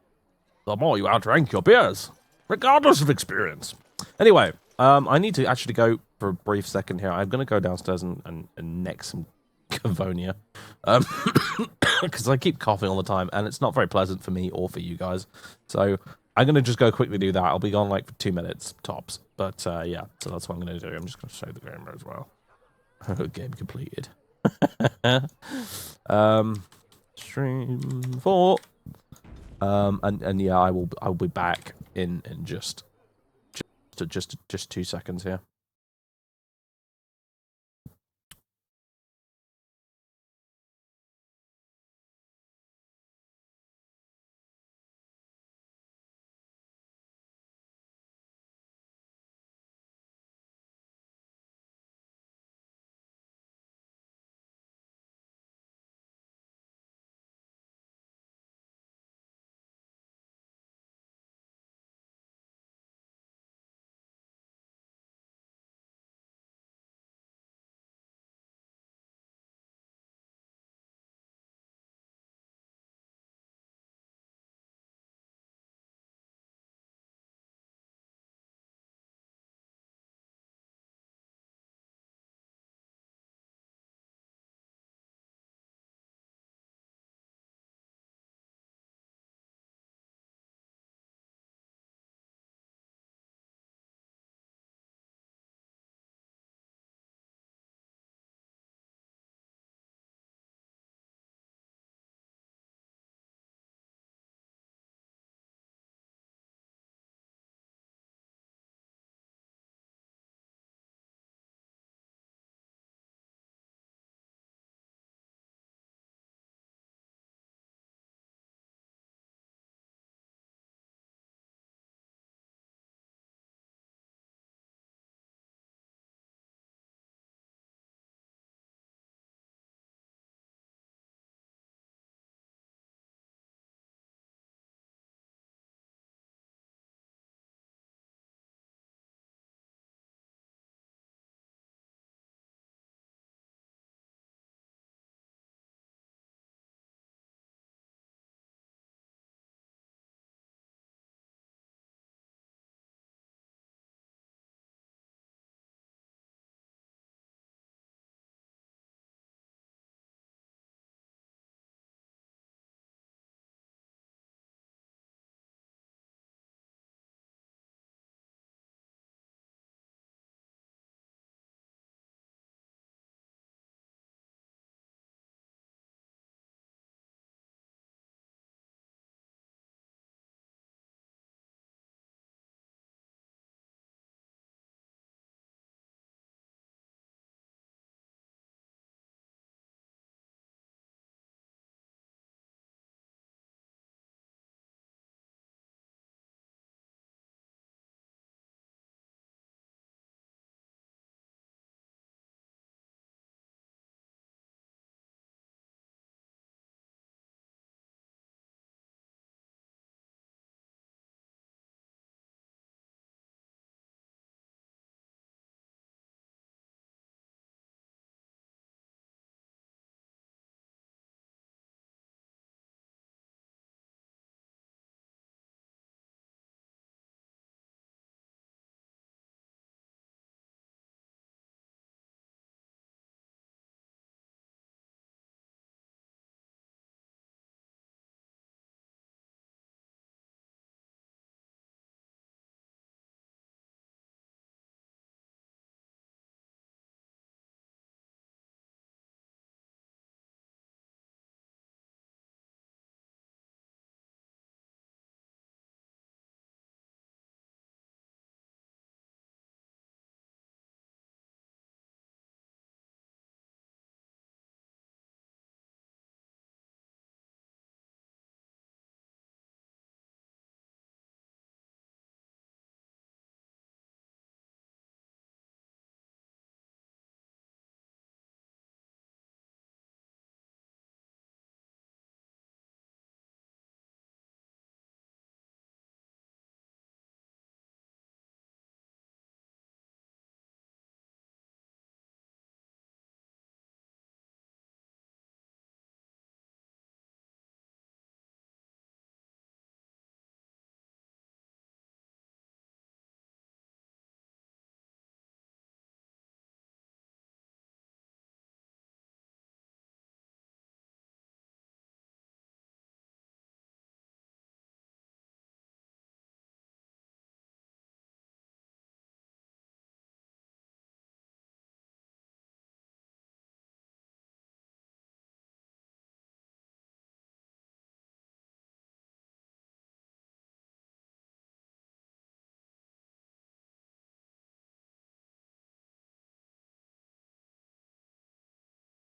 the more you outrank your peers, regardless of experience. Anyway, I need to actually go for a brief second here. I'm going to go downstairs and neck some Cavonia. Because I keep coughing all the time, and it's not very pleasant for me or for you guys. So I'm going to just go quickly do that. I'll be gone like for 2 minutes, tops. But yeah, so that's what I'm going to do. I'm just going to show the game as well. Game completed. Stream 4. And yeah, I'll be back in just 2 seconds here.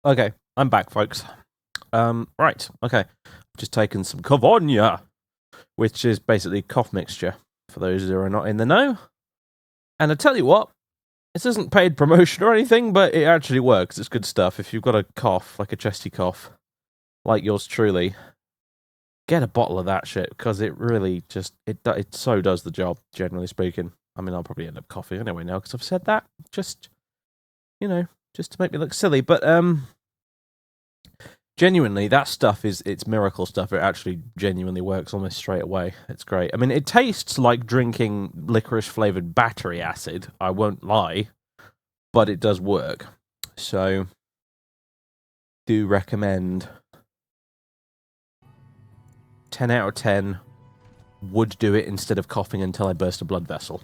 Okay, I'm back, folks. Right, okay. Just taken some Cavonia, which is basically cough mixture, for those who are not in the know. And I tell you what, this isn't paid promotion or anything, but it actually works. It's good stuff. If you've got a cough, like a chesty cough, like yours truly, get a bottle of that shit, because it really just, it so does the job, generally speaking. I mean, I'll probably end up coughing anyway now, because I've said that, just, you know, just to make me look silly, but, genuinely, that stuff it's miracle stuff. It actually genuinely works almost straight away. It's great. I mean, it tastes like drinking licorice-flavored battery acid, I won't lie, but it does work. So, do recommend. 10 out of 10 would do it instead of coughing until I burst a blood vessel.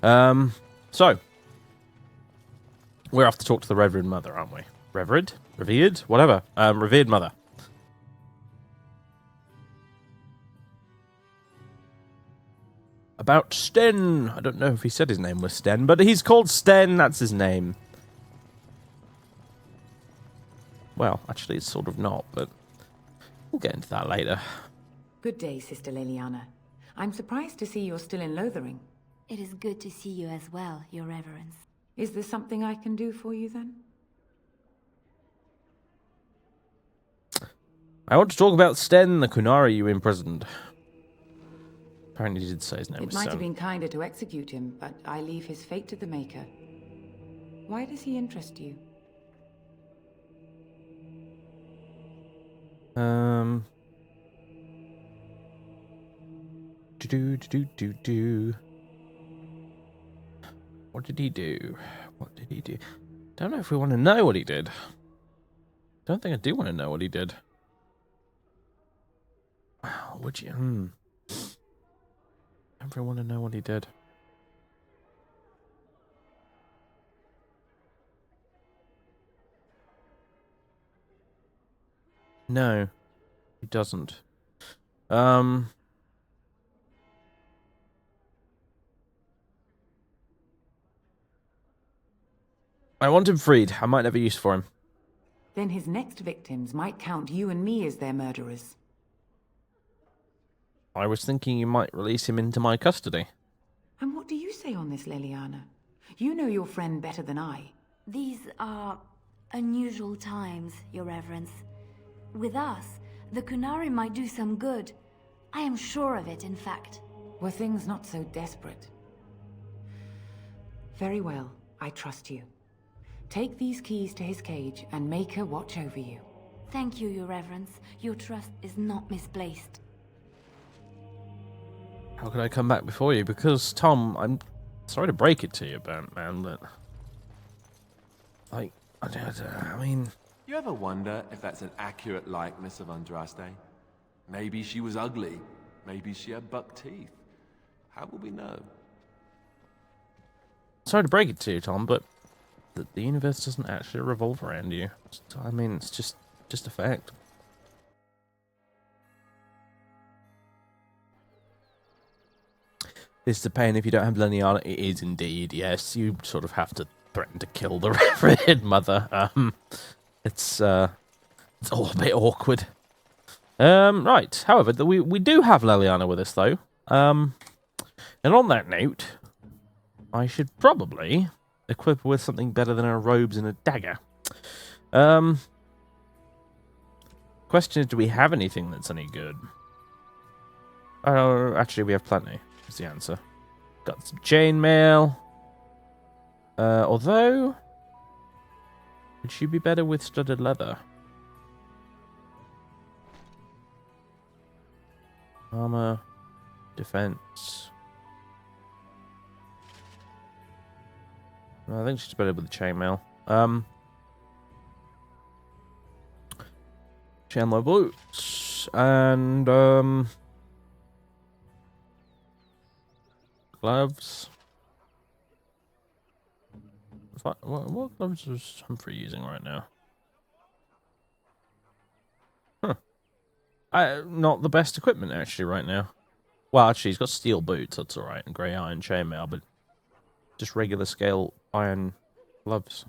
So, we're off to talk to the Reverend Mother, aren't we? Revered? Revered? Whatever. Revered Mother. About Sten. I don't know if he said his name was Sten, but he's called Sten. That's his name. Well, actually, it's sort of not, but we'll get into that later. Good day, Sister Leliana. I'm surprised to see you're still in Lothering. It is good to see you as well, Your Reverence. Is there something I can do for you, then? I want to talk about Sten, the Kunari you imprisoned. Apparently he did say his name was It might Sten. have been kinder to execute him, but I leave his fate to the Maker. Why does he interest you? What did he do? What did he do? Don't know if we want to know what he did. Don't think I do want to know what he did. Wow, would you? Ever want to know what he did? No, he doesn't. I want him freed. I might have a use for him. Then his next victims might count you and me as their murderers. I was thinking you might release him into my custody. And what do you say on this, Leliana? You know your friend better than I. These are unusual times, Your Reverence. With us, the Kunari might do some good. I am sure of it, in fact. Were things not so desperate? Very well, I trust you. Take these keys to his cage and make her watch over you. Thank you, Your Reverence. Your trust is not misplaced. How could I come back before you? Because, Tom, I'm sorry to break it to you, man, but... Like, I mean... You ever wonder if that's an accurate likeness of Andraste? Maybe she was ugly. Maybe she had buck teeth. How will we know? Sorry to break it to you, Tom, but the universe doesn't actually revolve around you. I mean, it's just a fact. It's the pain if you don't have Leliana. It is indeed, yes. You sort of have to threaten to kill the Reverend Mother. It's all a bit awkward. Right. However, we do have Leliana with us, though. And on that note, I should probably equip her with something better than her robes and a dagger. Question is, do we have anything that's any good? Oh, actually, we have plenty, is the answer. Got some chainmail. Although, would she be better with studded leather? Armor, defense. I think she's better with the chainmail. Chainmail boots and gloves. What gloves is Humphrey using right now? Not the best equipment actually right now. Well, actually, he's got steel boots. That's all right, and grey iron chainmail, but just regular scale iron gloves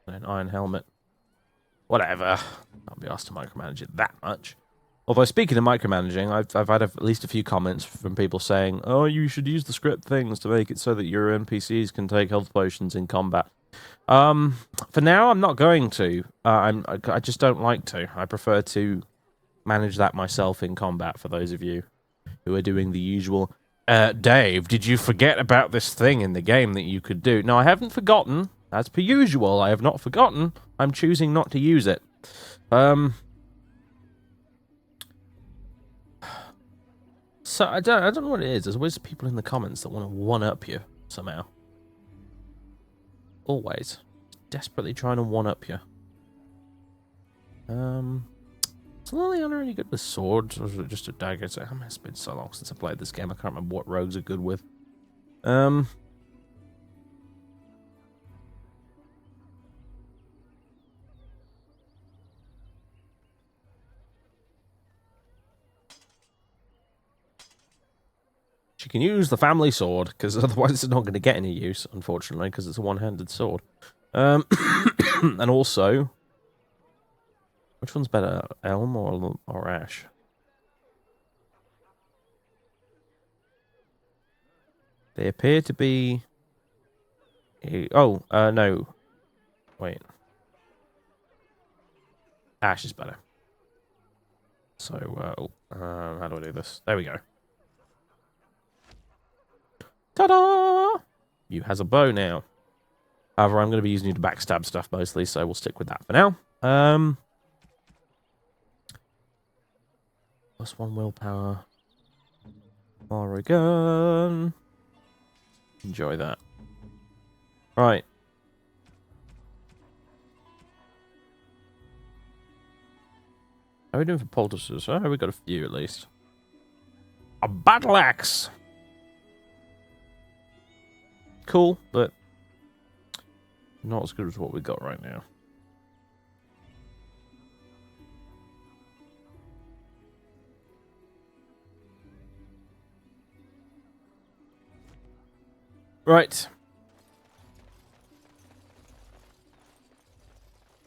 and an iron helmet. whatever. I'll be asked to micromanage it that much. Although, speaking of micromanaging, I've had at least a few comments from people saying, oh, you should use the script things to make it so that your NPCs can take health potions in combat. For now, I'm not going to. I just don't like to. I prefer to manage that myself in combat, for those of you who are doing the usual, Dave, did you forget about this thing in the game that you could do? No, I haven't forgotten. As per usual, I have not forgotten. I'm choosing not to use it. So I don't know what it is. There's always people in the comments that want to one-up you somehow. Always. Desperately trying to one-up you. Is Liliana any good with swords, or is it just a dagger? It's been so long since I played this game, I can't remember what rogues are good with. She can use the family sword, because otherwise it's not going to get any use, unfortunately, because it's a one-handed sword. And also, which one's better, Elm or Ash? They appear to be... no. Wait. Ash is better. So, how do I do this? There we go. Ta-da! You has a bow now. However, I'm going to be using you to backstab stuff mostly, so we'll stick with that for now. +1 willpower. Oregon. Enjoy that. Right. How are we doing for poultices? Oh, we got a few at least. A battle axe! Cool, but not as good as what we got right now. Right.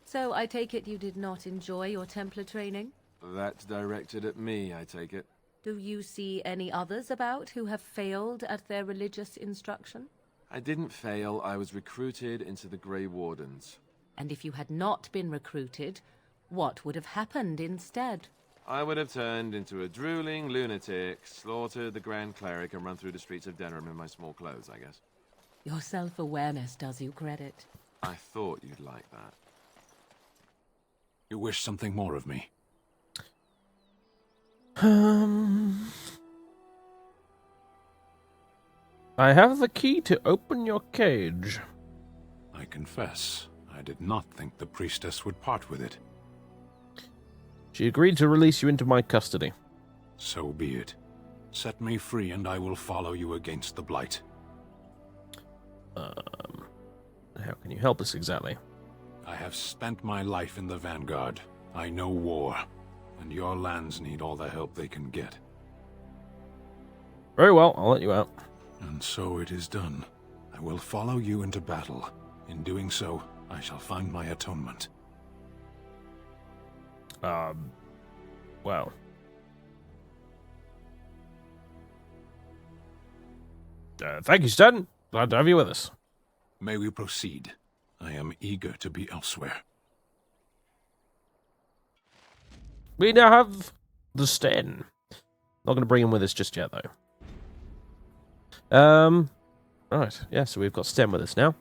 So I take it you did not enjoy your Templar training? That's directed at me, I take it. Do you see any others about who have failed at their religious instruction? I didn't fail. I was recruited into the Grey Wardens. And if you had not been recruited, what would have happened instead? I would have turned into a drooling lunatic, slaughtered the Grand Cleric, and run through the streets of Denerim in my small clothes, I guess. Your self-awareness does you credit. I thought you'd like that. You wish something more of me? I have the key to open your cage. I confess, I did not think the priestess would part with it. She agreed to release you into my custody. So be it. Set me free and I will follow you against the Blight. How can you help us exactly? I have spent my life in the Vanguard. I know war, and your lands need all the help they can get. Very well, I'll let you out. And so it is done. I will follow you into battle. In doing so, I shall find my atonement. Well. Thank you, Stan. Glad to have you with us. May we proceed? I am eager to be elsewhere. We now have the Sten. Not going to bring him with us just yet, though. Right, yeah, so we've got Sten with us now.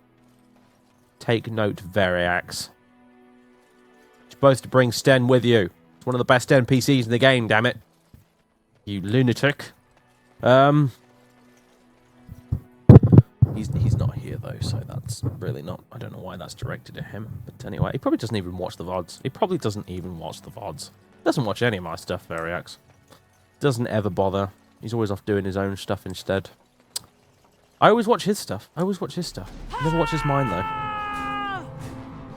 Take note, Variax. You're supposed to bring Sten with you. It's one of the best NPCs in the game, damn it. You lunatic. He's not here, though, so that's really not... I don't know why that's directed at him. But anyway, he probably doesn't even watch the VODs. He probably doesn't even watch the VODs. Doesn't watch any of my stuff, Variax. Doesn't ever bother. He's always off doing his own stuff instead. I always watch his stuff. I always watch his stuff. Never watches mine, though.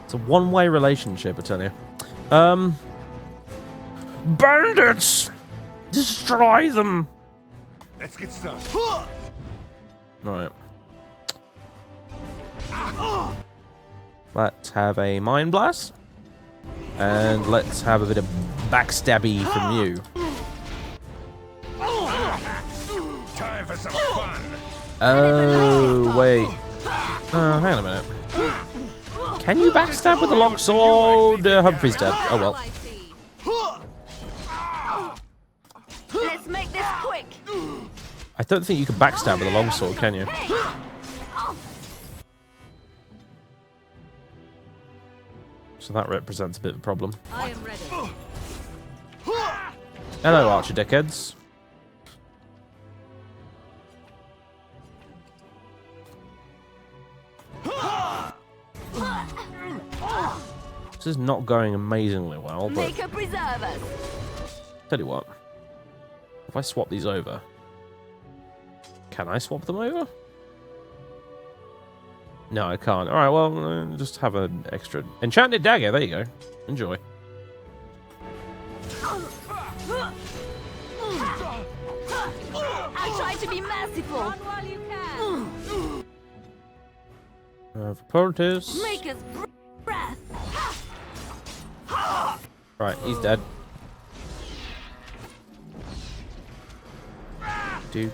It's a one-way relationship, I tell you. Bandits! Destroy them! Let's get started. Right. Let's have a Mind Blast. And let's have a bit of backstabby from you. Time for some fun. Oh, wait. Hang on a minute. Can you backstab with a longsword? Humphrey's dead. Oh well. Let's make this quick. I don't think you can backstab with a longsword, can you? So that represents a bit of a problem. I am ready. Hello, archer dickheads. This is not going amazingly well, but Make a preserve us. tell you what. If I swap these over, can I swap them over? No, I can't. All right, well, just have an extra enchanted dagger. There you go. Enjoy. I'll try to be merciful. While you can. For Portis. Make us breath. Right, he's dead. Do.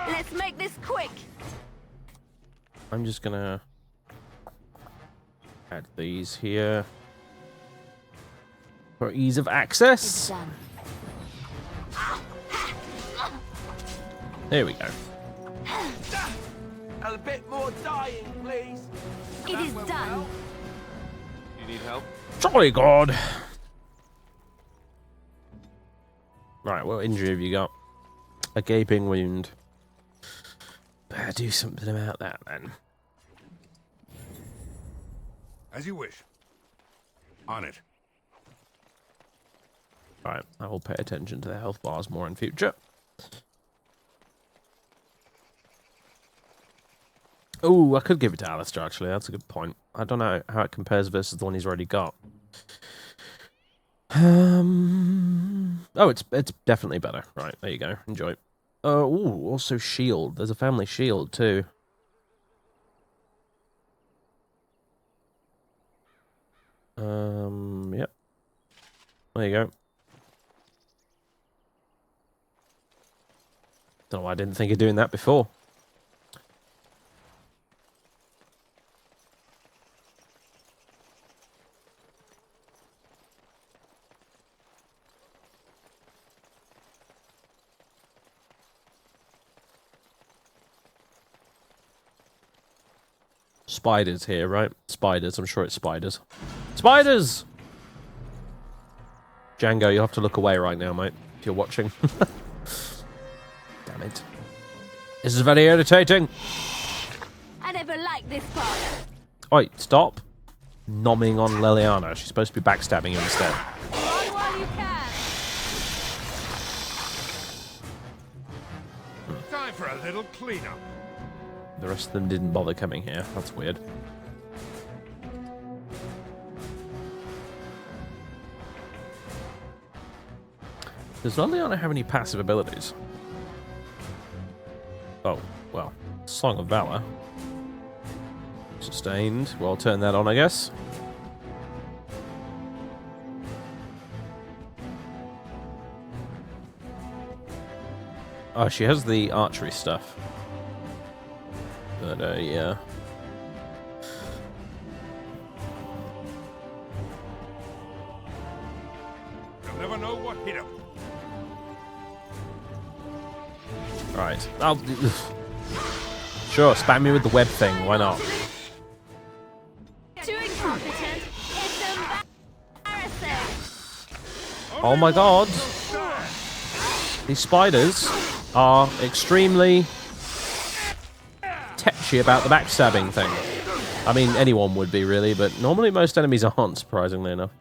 Let's make this quick. I'm just gonna add these here for ease of access. There we go. A bit more dying, please. It is done. You need help? Jolly God. Right, what injury have you got? A gaping wound. Better do something about that then. As you wish. On it. Right, I will pay attention to the health bars more in future. Oh, I could give it to Alistair, actually. That's a good point. I don't know how it compares versus the one he's already got. Oh, it's definitely better. Right, there you go. Enjoy. Oh, also shield. There's a family shield, too. Yep. There you go. Don't know why I didn't think of doing that before. Spiders here, right? Spiders. I'm sure it's spiders. Spiders! Django, you'll have to look away right now, mate, if you're watching. Damn it. This is very irritating. I never liked this part. Oi, stop nomming on Leliana. She's supposed to be backstabbing you instead. Run while you can. Time for a little cleanup. The rest of them didn't bother coming here. That's weird. Does Leliana have any passive abilities? Oh, well. Song of Valor. Sustained. Well, I'll turn that on, I guess. Oh, she has the archery stuff. But, yeah. You'll never know what hit him. Right. Sure, spam me with the web thing. Why not? Too incompetent. It's embarrassing. Oh my god. These spiders are extremely tetchy about the backstabbing thing. I mean, anyone would be, really, but normally most enemies aren't, surprisingly enough.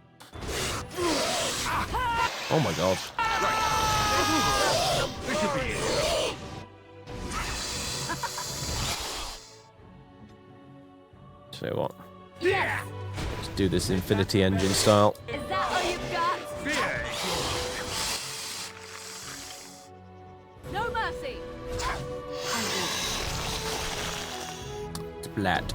Oh my god. Tell you what. Yes. Let's do this Infinity Engine style. Is that all you've got? No mercy. Splat.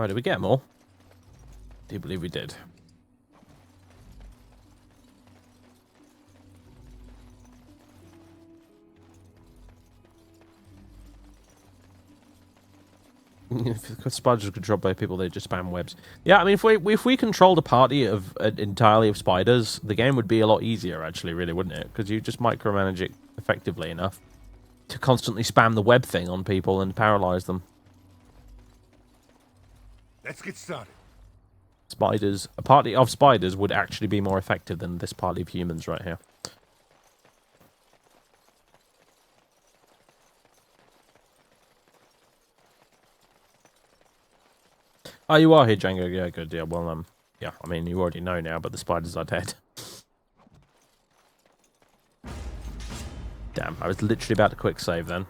Alright, did we get more? I do believe we did. If spiders are controlled by people, they just spam webs. Yeah, I mean, if we controlled a party of entirely of spiders, the game would be a lot easier, actually, really, wouldn't it? Because you just micromanage it effectively enough to constantly spam the web thing on people and paralyze them. Let's get started. Spiders, a party of spiders would actually be more effective than this party of humans right here. Oh, you are here, Django. Yeah, good. Yeah, well, yeah, I mean, you already know now, but the spiders are dead. Damn, I was literally about to quick save then.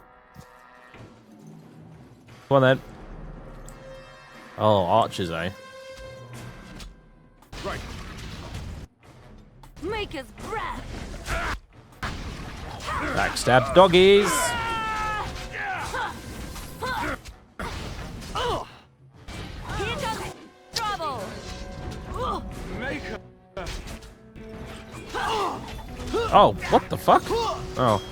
Come on then. Oh, archers, eh? Right. Maker's breath. Backstabbed doggies. Here comes trouble. Oh, what the fuck? Oh.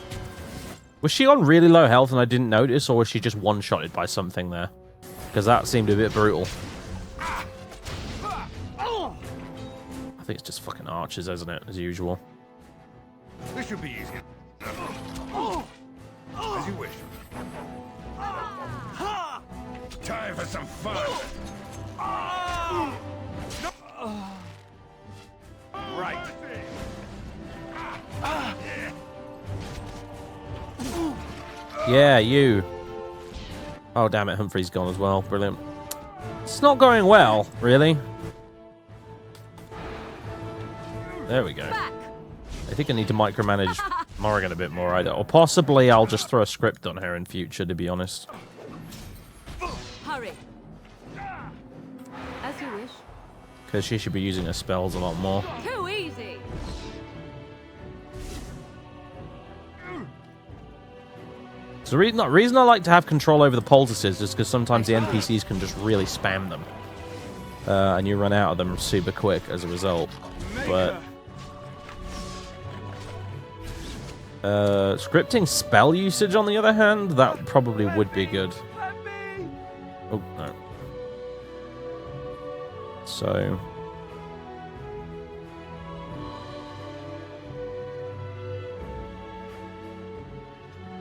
Was she on really low health and I didn't notice, or was she just one-shotted by something there? Because that seemed a bit brutal. I think it's just fucking archers, isn't it? As usual. This should be easy. As you wish. Time for some fun. Right. Yeah, you. Oh, damn it, Humphrey's gone as well. Brilliant. It's not going well, really. There we go. I think I need to micromanage Morrigan a bit more, or possibly I'll just throw a script on her in future, to be honest. Hurry. As you wish. Because she should be using her spells a lot more. Too easy. So the reason I like to have control over the poultices is because sometimes the NPCs can just really spam them. And you run out of them super quick as a result. But scripting spell usage, on the other hand, that probably would be good. Oh, no. So...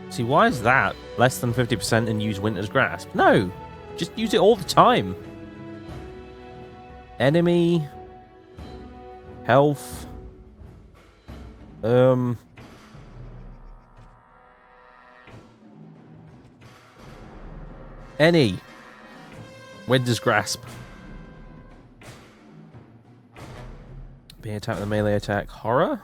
See, why is that less than 50% and use Winter's Grasp? No! Just use it all the time. Enemy... Health... Any. Winter's Grasp. Being attacked with a melee attack. Horror?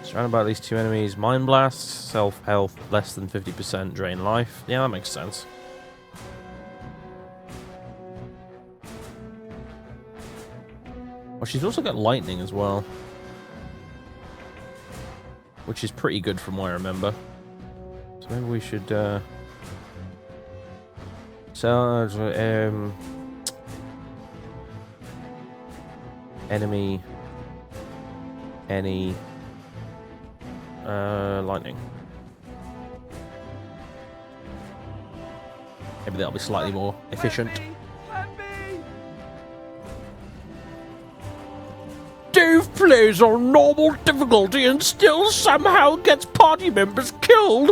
Surrounded by at least 2 enemies. Mind Blast. Self-health. Less than 50%. Drain life. Yeah, that makes sense. Well, she's also got lightning as well. Which is pretty good from what I remember. So maybe we should, enemy, any, lightning. Maybe that'll be slightly more efficient. Dave plays on normal difficulty and still somehow gets party members killed.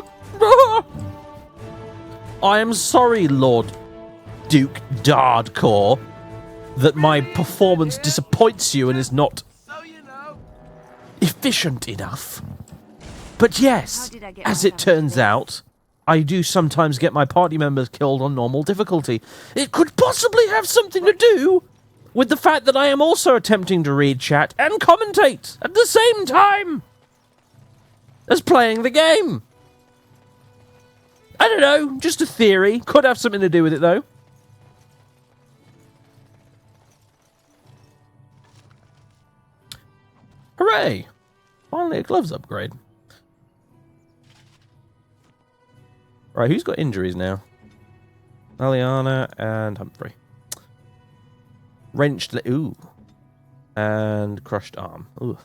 I am sorry, Lord Duke Dardcore, that my performance disappoints you and is not efficient enough. But yes, as it turns out, I do sometimes get my party members killed on normal difficulty. It could possibly have something to do with the fact that I am also attempting to read chat and commentate at the same time as playing the game. I don't know, just a theory. Could have something to do with it, though. Hooray! Finally a gloves upgrade. Right, who's got injuries now? Leliana and Humphrey. Wrenched. Ooh. And crushed arm. Ooh.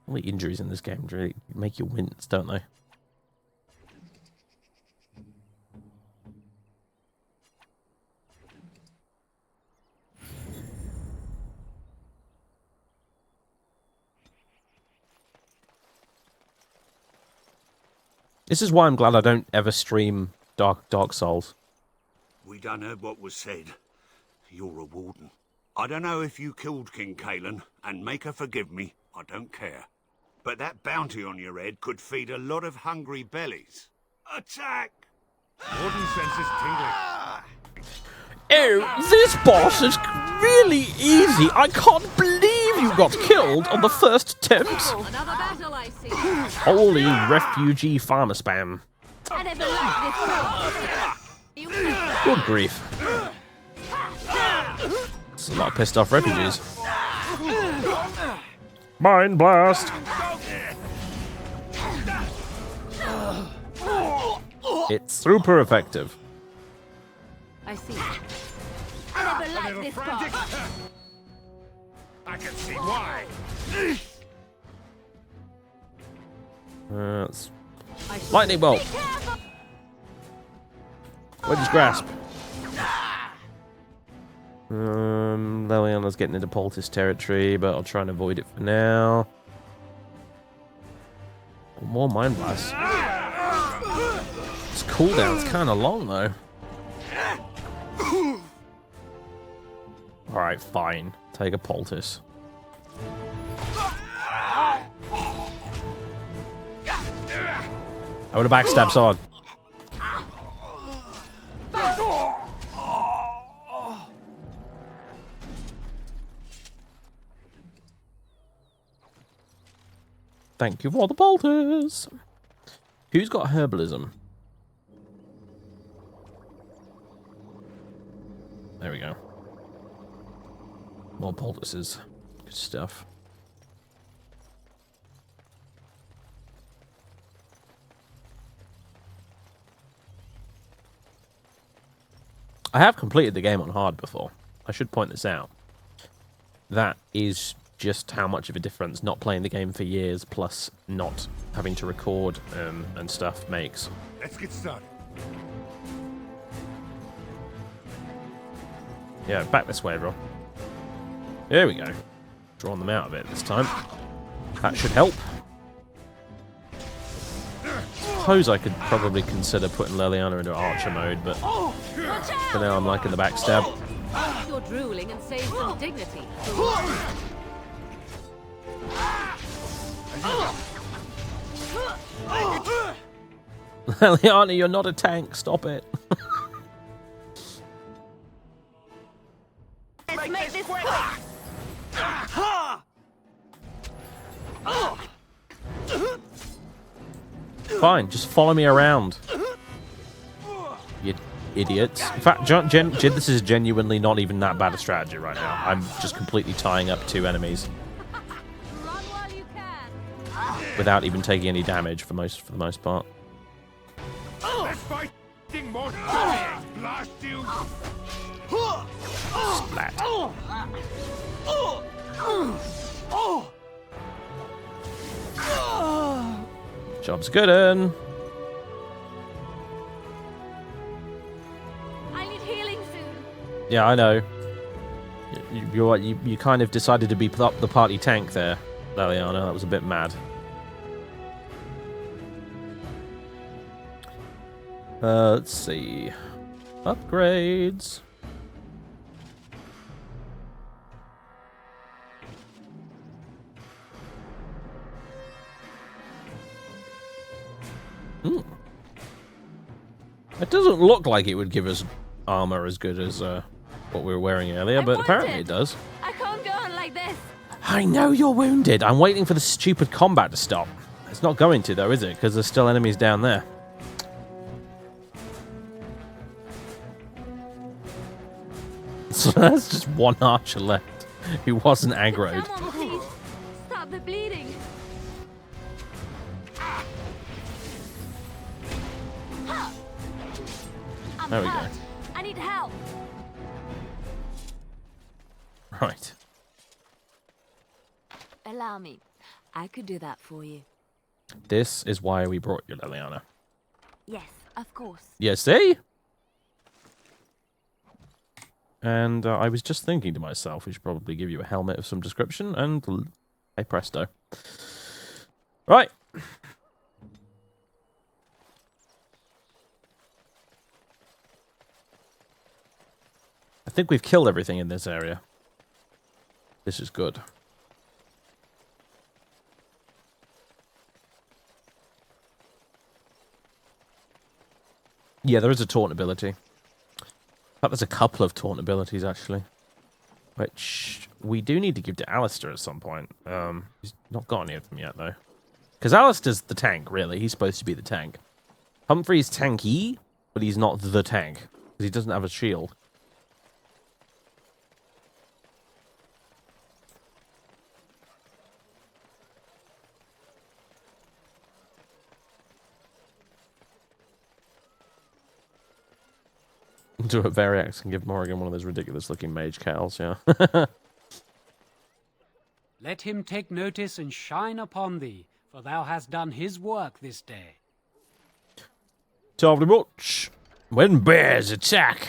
All the injuries in this game really make you wince, don't they? This is why I'm glad I don't ever stream Dark Souls. We done heard what was said. You're a warden. I don't know if you killed King Cailan, and make her forgive me, I don't care. But that bounty on your head could feed a lot of hungry bellies. Attack! Warden senses tingling. Oh, this boss is really easy. I can't believe you got killed on the first attempt. Another battle, I see. Holy refugee farmer spam. I never liked this. Good grief. It's a lot of pissed off refugees. Mind blast. It's super effective. I see. I never liked this part. I can see why. It's lightning bolt. Wedge's grasp. Leliana's getting into Poultice territory, but I'll try and avoid it for now. More mind blasts. This cooldown's kind of long though. Alright, fine. Take a Poultice. I would have backstabbed someone. Thank you for the Poultice. Who's got herbalism? There we go. More poultices. Good stuff. I have completed the game on hard before. I should point this out. That is just how much of a difference not playing the game for years plus not having to record and stuff makes. Let's get started. Yeah, back this way, everyone. There we go. Drawing them out a bit this time. That should help. Suppose I could probably consider putting Leliana into archer mode, but for now I'm liking the backstab. You're drooling and save some dignity. Leliana, you're not a tank. Stop it. Let's make this quick. Fine, just follow me around. You idiots. In fact, this is genuinely not even that bad a strategy right now. I'm just completely tying up two enemies. Without even taking any damage for the most part. Let's fight more blast you. Splat. Job's good, I need healing soon. Yeah, I know. You kind of decided to be the party tank there, Leliana. That was a bit mad. Let's see. Upgrades. It doesn't look like it would give us armor as good as what we were wearing earlier, but apparently it does. I can't go on like this. I know you're wounded. I'm waiting for the stupid combat to stop. It's not going to, though, is it? Because there's still enemies down there. So that's just one archer left who wasn't aggroed. Someone, please stop the bleeding. There we go. hurt. I need help. Right. Allow me. I could do that for you. This is why we brought you, Leliana. Yes, of course. You see? And I was just thinking to myself, we should probably give you a helmet of some description, and hey presto. Right. I think we've killed everything in this area. This is good. Yeah, there is a taunt ability. In fact, there's a couple of taunt abilities, actually. Which we do need to give to Alistair at some point. He's not got any of them yet, though. Because Alistair's the tank, really. He's supposed to be the tank. Humphrey's tanky, but he's not the tank. Because he doesn't have a shield. Do a Variax and give Morrigan one of those ridiculous-looking mage cows, yeah. Let him take notice and shine upon thee, for thou hast done his work this day. Terribly much. When bears attack.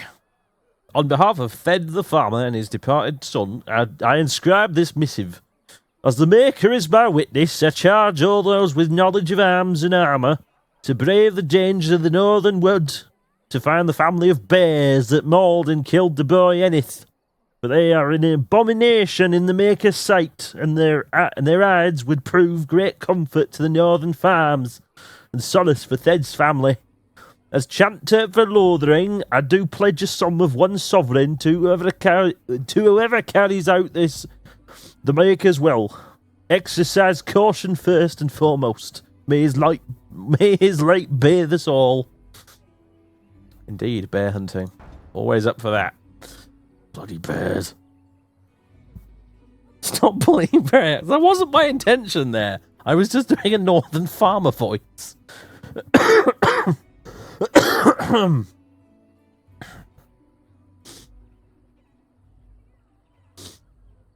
On behalf of Fed the farmer and his departed son, I inscribe this missive. As the Maker is my witness, I charge all those with knowledge of arms and armour to brave the dangers of the northern wood, to find the family of bears that mauled and killed the boy Enith. For they are an abomination in the Maker's sight, and their hides would prove great comfort to the northern farms, and solace for Thed's family. As chanter for Lothering, I do pledge a sum of 1 sovereign to whoever carries out this, the Maker's will. Exercise caution first and foremost. May his light bathe us all. Indeed, bear hunting. Always up for that. Bloody bears. Stop bullying bears. That wasn't my intention there. I was just doing a northern farmer voice.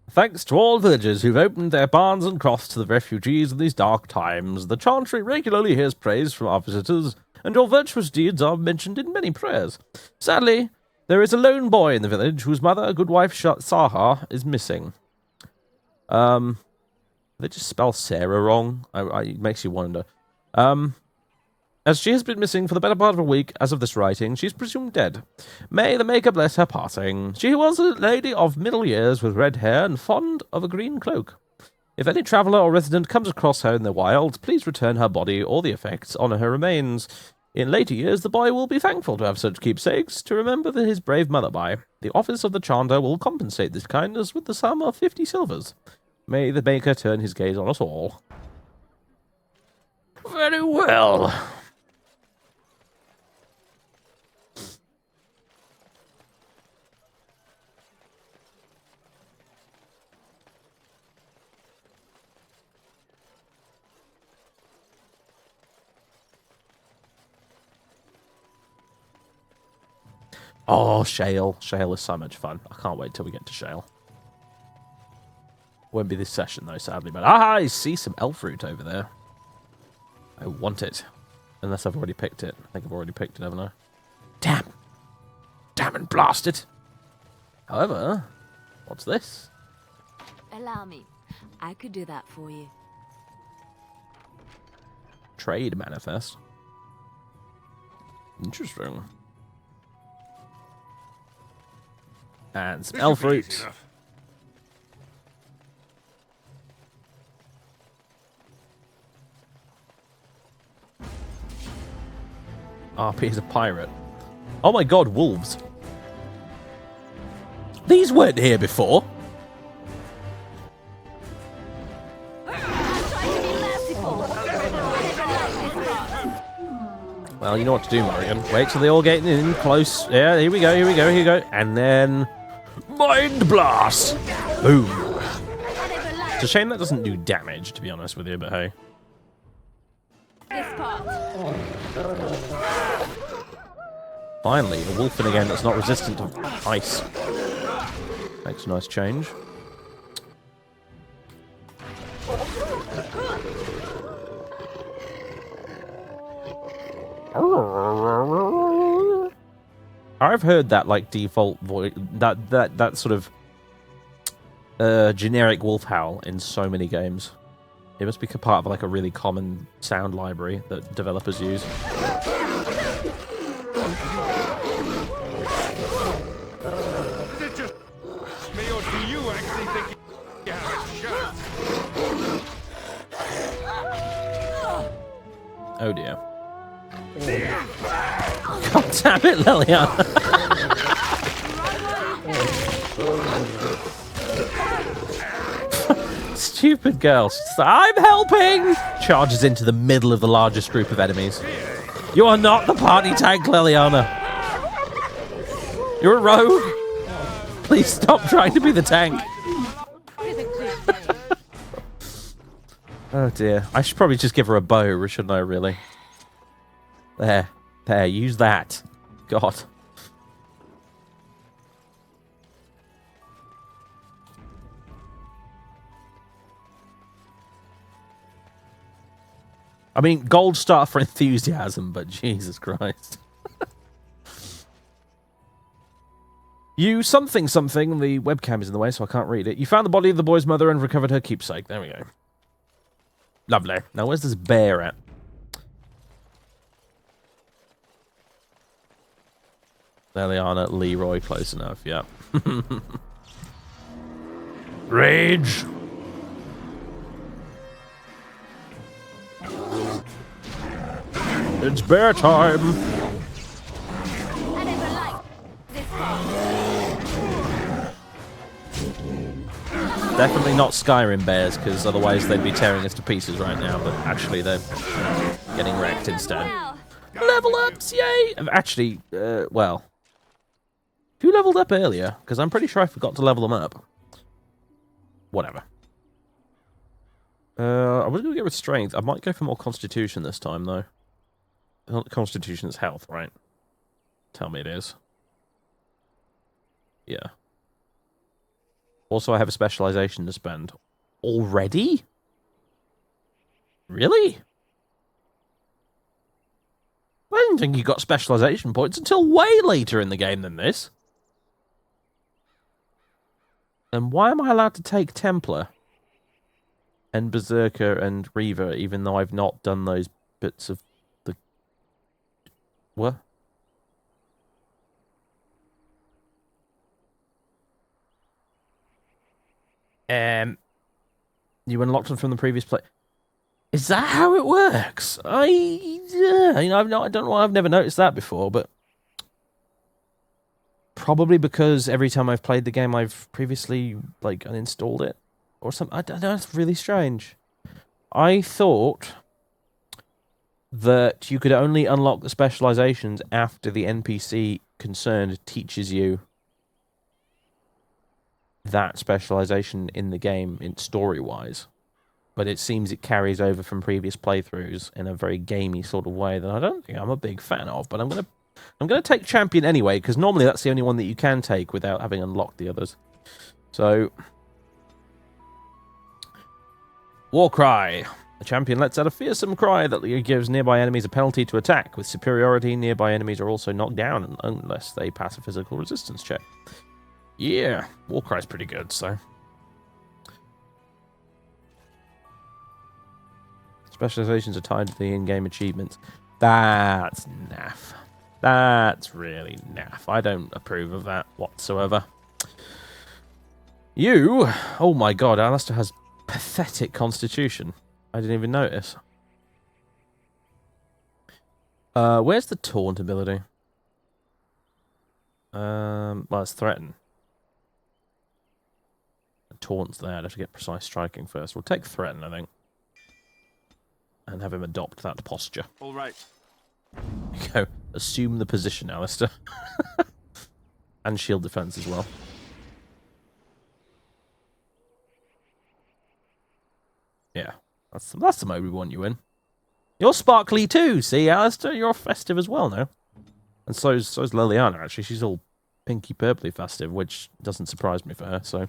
Thanks to all villagers who've opened their barns and crofts to the refugees in these dark times, the Chantry regularly hears praise from our visitors, and your virtuous deeds are mentioned in many prayers. Sadly, there is a lone boy in the village whose mother, good wife Saha, is missing. They just spell Sarah wrong. It makes you wonder. As she has been missing for the better part of a week, as of this writing, she is presumed dead. May the Maker bless her passing. She was a lady of middle years with red hair and fond of a green cloak. If any traveller or resident comes across her in the wilds, please return her body or the effects, honour her remains. In later years, the boy will be thankful to have such keepsakes to remember his brave mother by. The office of the Chanter will compensate this kindness with the sum of 50 silvers. May the Maker turn his gaze on us all. Very well. Oh, Shale. Shale is so much fun. I can't wait till we get to Shale. Won't be this session, though, sadly. But I see some elf fruit over there. I want it. Unless I've already picked it. I think I've already picked it, haven't I? Damn. Damn and blast it. However, what's this? Allow me. I could do that for you. Trade manifest. Interesting. And some elf fruit. RP is a pirate. Oh my god, wolves. These weren't here before. Well, you know what to do, Morrigan. Wait till they all get in close. Yeah, here we go, here we go, here we go. And then... Mind Blast! Boom. It's a shame that doesn't do damage, to be honest with you, but hey. This part. Finally, a wolf in a game that's not resistant to ice. Makes a nice change. I've heard that like default voice, that sort of generic wolf howl in so many games. It must be part of like a really common sound library that developers use. Is it just me, or do you actually think you have a shot? Oh dear. God damn it, Leliana! Stupid girl. I'm helping! Charges into the middle of the largest group of enemies. You are not the party tank, Leliana. You're a rogue. Please stop trying to be the tank. Oh dear. I should probably just give her a bow, shouldn't I, really? There. There, use that. God. I mean, gold star for enthusiasm, but Jesus Christ. You something. The webcam is in the way, so I can't read it. You found the body of the boy's mother and recovered her keepsake. There we go. Lovely. Now, where's this bear at? Leliana, Leroy, close enough, yeah. Rage! It's bear time! Definitely not Skyrim bears, because otherwise they'd be tearing us to pieces right now, but actually they're getting wrecked instead. Level ups, yay! Actually, well... Who leveled up earlier? Because I'm pretty sure I forgot to level them up. Whatever. I was going to go with strength. I might go for more constitution this time, though. Constitution is health, right? Tell me it is. Yeah. Also, I have a specialization to spend. Already? Really? I didn't think you got specialization points until way later in the game than this. And why am I allowed to take Templar and Berserker and Reaver, even though I've not done those bits of the... What? You unlocked them from the previous play. Is that how it works? I don't know why I've never noticed that before, but probably because every time I've played the game, I've previously like uninstalled it or something. I don't know. It's really strange. I thought that you could only unlock the specializations after the NPC concerned teaches you that specialization in the game, in story-wise. But it seems it carries over from previous playthroughs in a very gamey sort of way that I don't think I'm a big fan of. But I'm gonna take Champion anyway, because normally that's the only one that you can take without having unlocked the others. So, Warcry. The Champion lets out a fearsome cry that gives nearby enemies a penalty to attack. With superiority, nearby enemies are also knocked down unless they pass a physical resistance check. Yeah, Warcry's pretty good, so... Specializations are tied to the in-game achievements. That's naff. That's really naff. I don't approve of that whatsoever. You? Oh my god, Alistair has pathetic constitution. I didn't even notice. Where's the taunt ability? Well, it's threaten. Taunt's there. I'd have to get precise striking first. We'll take threaten, I think. And have him adopt that posture. All right. Go. Assume the position, Alistair. And shield defense as well. Yeah. That's the mode we want you in. You're sparkly too, see, Alistair? You're festive as well now. And so's Liliana, actually. She's all pinky purpley festive, which doesn't surprise me for her, so.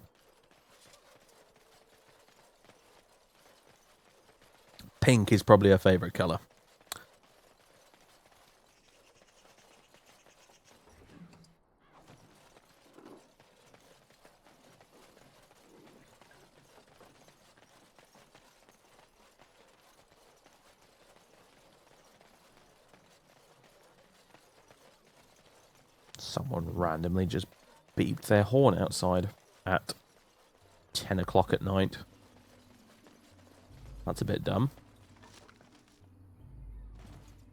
Pink is probably her favourite colour. Someone randomly just beeped their horn outside at 10 o'clock at night. That's a bit dumb.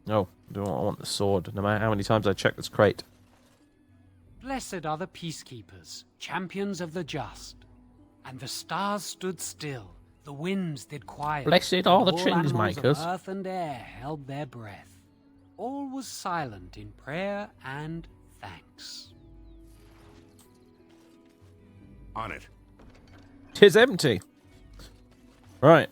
Oh, I want the sword, no matter how many times I check this crate. Blessed are the peacekeepers, champions of the just. And the stars stood still, the winds did quiet. Blessed are the all change animals makers. of earth and air held their breath. All was silent in prayer and thanks. On it. 'Tis empty. Right.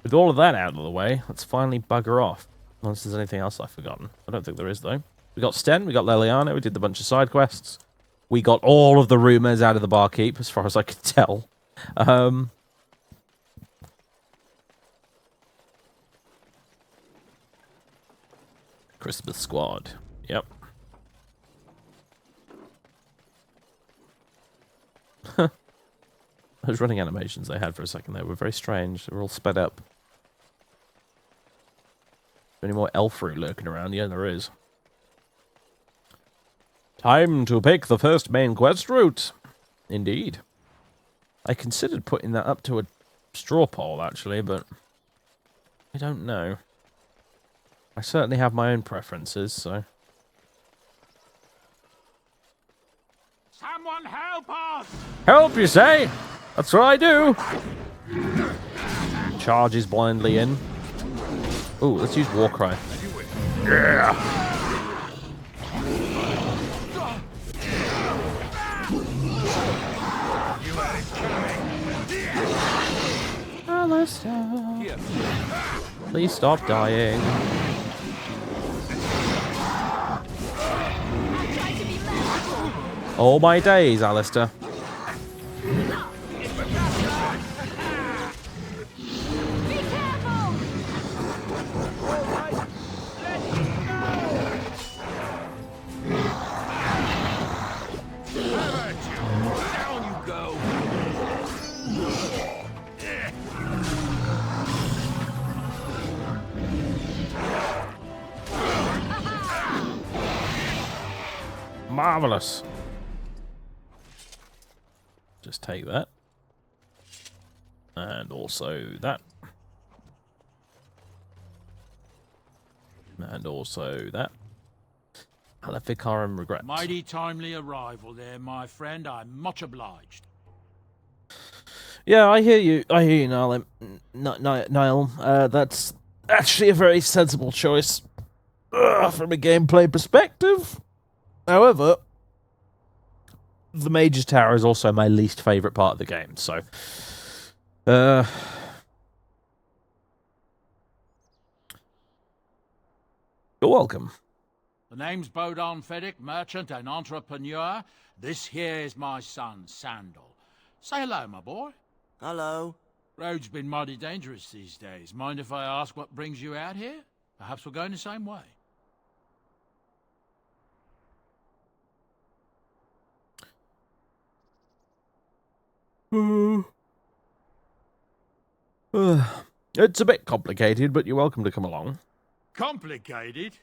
With all of that out of the way, let's finally bugger off. Unless there's anything else I've forgotten. I don't think there is, though. We got Sten, we got Liliana, we did the bunch of side quests. We got all of the rumours out of the barkeep, as far as I could tell. Christmas Squad. Yep. Those running animations they had for a second there were very strange. They were all sped up. Any more elf fruit lurking around? Yeah, there is. Time to pick the first main quest route. Indeed. I considered putting that up to a straw poll, actually, but I don't know. I certainly have my own preferences, so... Someone help us! Help, you say? That's what I do. Charges blindly in. Ooh, let's use Warcry. Yeah. Alistair. Please stop dying. All my days, Alistair. Marvelous. Just take that. And also that. And also that. Aleficarum regrets. Mighty timely arrival there, my friend. I'm much obliged. Yeah, I hear you, Niall. Niall. That's actually a very sensible choice from a gameplay perspective. However, the Mage's Tower is also my least favourite part of the game, so... You're welcome. The name's Bodon Feddick, merchant and entrepreneur. This here is my son, Sandal. Say hello, my boy. Hello. Road's been mighty dangerous these days. Mind if I ask what brings you out here? Perhaps we're going the same way. It's a bit complicated, but you're welcome to come along. Complicated?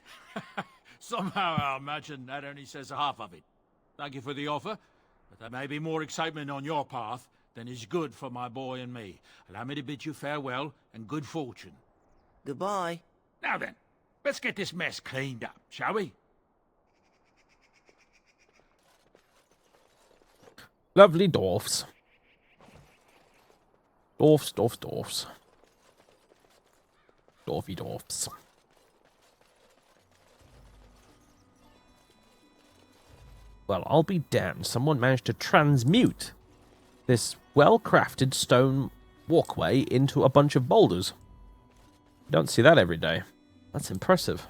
Somehow I imagine that only says half of it. Thank you for the offer, but there may be more excitement on your path than is good for my boy and me. Allow me to bid you farewell and good fortune. Goodbye. Now then, let's get this mess cleaned up, shall we? Lovely dwarfs. Dwarfs. Dwarfy dwarfs. Well, I'll be damned. Someone managed to transmute this well-crafted stone walkway into a bunch of boulders. You don't see that every day. That's impressive.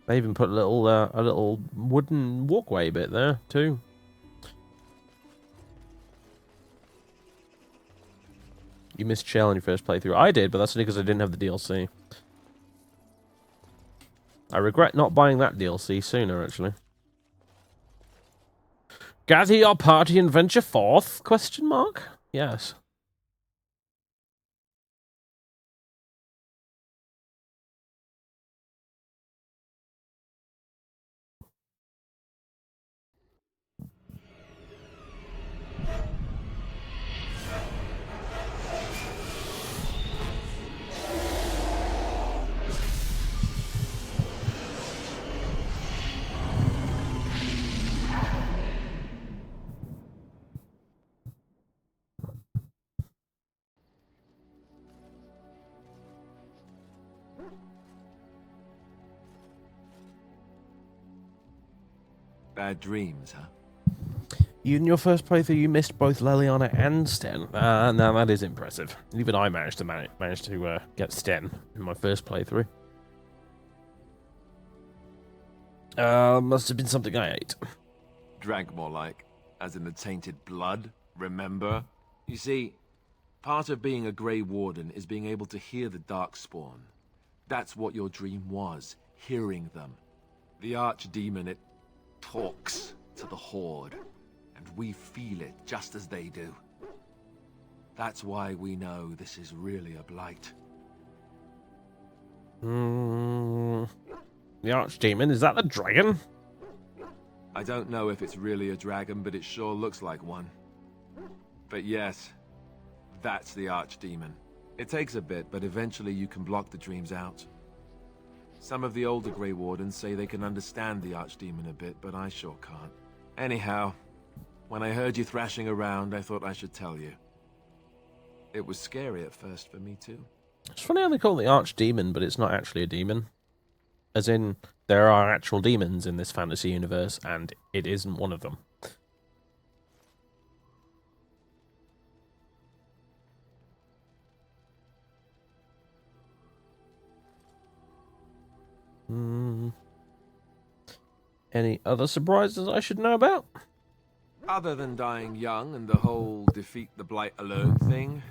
They even put a little wooden walkway bit there too. You missed Shell in your first playthrough. I did, but that's only because I didn't have the DLC. I regret not buying that DLC sooner, actually. Gather your party and venture forth? Question mark? Yes. Bad dreams, huh? You, in your first playthrough, you missed both Leliana and Sten. Now that is impressive. Even I managed to get Sten in my first playthrough. Must have been something I ate. Drank more like, as in the tainted blood, remember? You see, part of being a Grey Warden is being able to hear the Darkspawn. That's what your dream was, hearing them. The Archdemon, it talks to the Horde, and we feel it just as they do. That's why we know this is really a blight. The Archdemon, is that the dragon? I don't know if it's really a dragon, but it sure looks like one. But yes, that's the Archdemon. It takes a bit, but eventually you can block the dreams out. Some of the older Grey Wardens say they can understand the Archdemon a bit, but I sure can't. Anyhow, when I heard you thrashing around, I thought I should tell you. It was scary at first for me too. It's funny how they call it the Archdemon, but it's not actually a demon. As in, there are actual demons in this fantasy universe, and it isn't one of them. Any other surprises I should know about? Other than dying young and the whole defeat the Blight alone thing,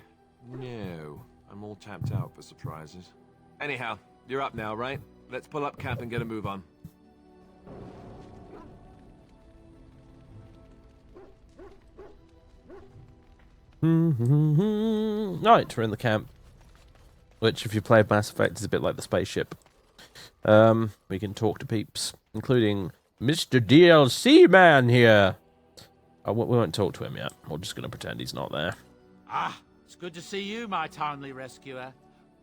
no. I'm all tapped out for surprises. Anyhow, you're up now, right? Let's pull up camp and get a move on. Right, we're in the camp. Which, if you play Mass Effect, is a bit like the spaceship. We can talk to peeps, including Mr. DLC Man here. Oh, we won't talk to him yet. We're just going to pretend he's not there. Ah, it's good to see you, my timely rescuer.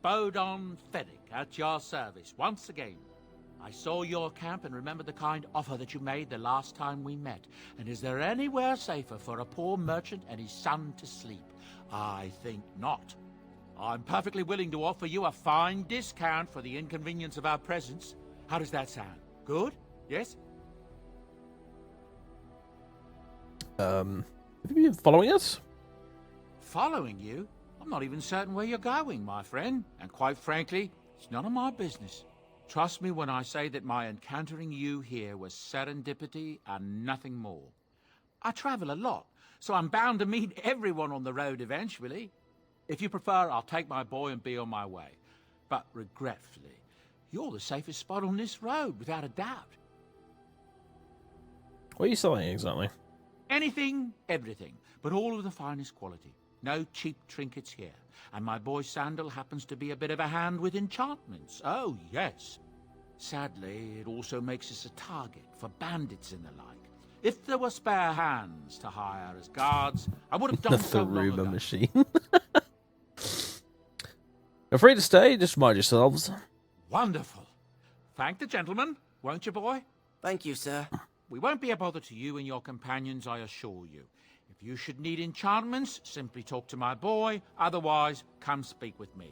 Bodon Fennec, at your service, once again. I saw your camp and remember the kind offer that you made the last time we met. And is there anywhere safer for a poor merchant and his son to sleep? I think not. I'm perfectly willing to offer you a fine discount for the inconvenience of our presence. How does that sound? Good? Yes? Have you been following us? Following you? I'm not even certain where you're going, my friend. And quite frankly, it's none of my business. Trust me when I say that my encountering you here was serendipity and nothing more. I travel a lot, so I'm bound to meet everyone on the road eventually. If you prefer, I'll take my boy and be on my way. But regretfully, you're the safest spot on this road, without a doubt. What are you selling exactly? Anything, everything, but all of the finest quality. No cheap trinkets here. And my boy Sandal happens to be a bit of a hand with enchantments. Oh, yes. Sadly, it also makes us a target for bandits and the like. If there were spare hands to hire as guards, I would have done so long ago. The machine. You're free to stay, just mind yourselves. Wonderful. Thank the gentleman, won't you, boy? Thank you, sir. We won't be a bother to you and your companions, I assure you. If you should need enchantments, simply talk to my boy. Otherwise, come speak with me.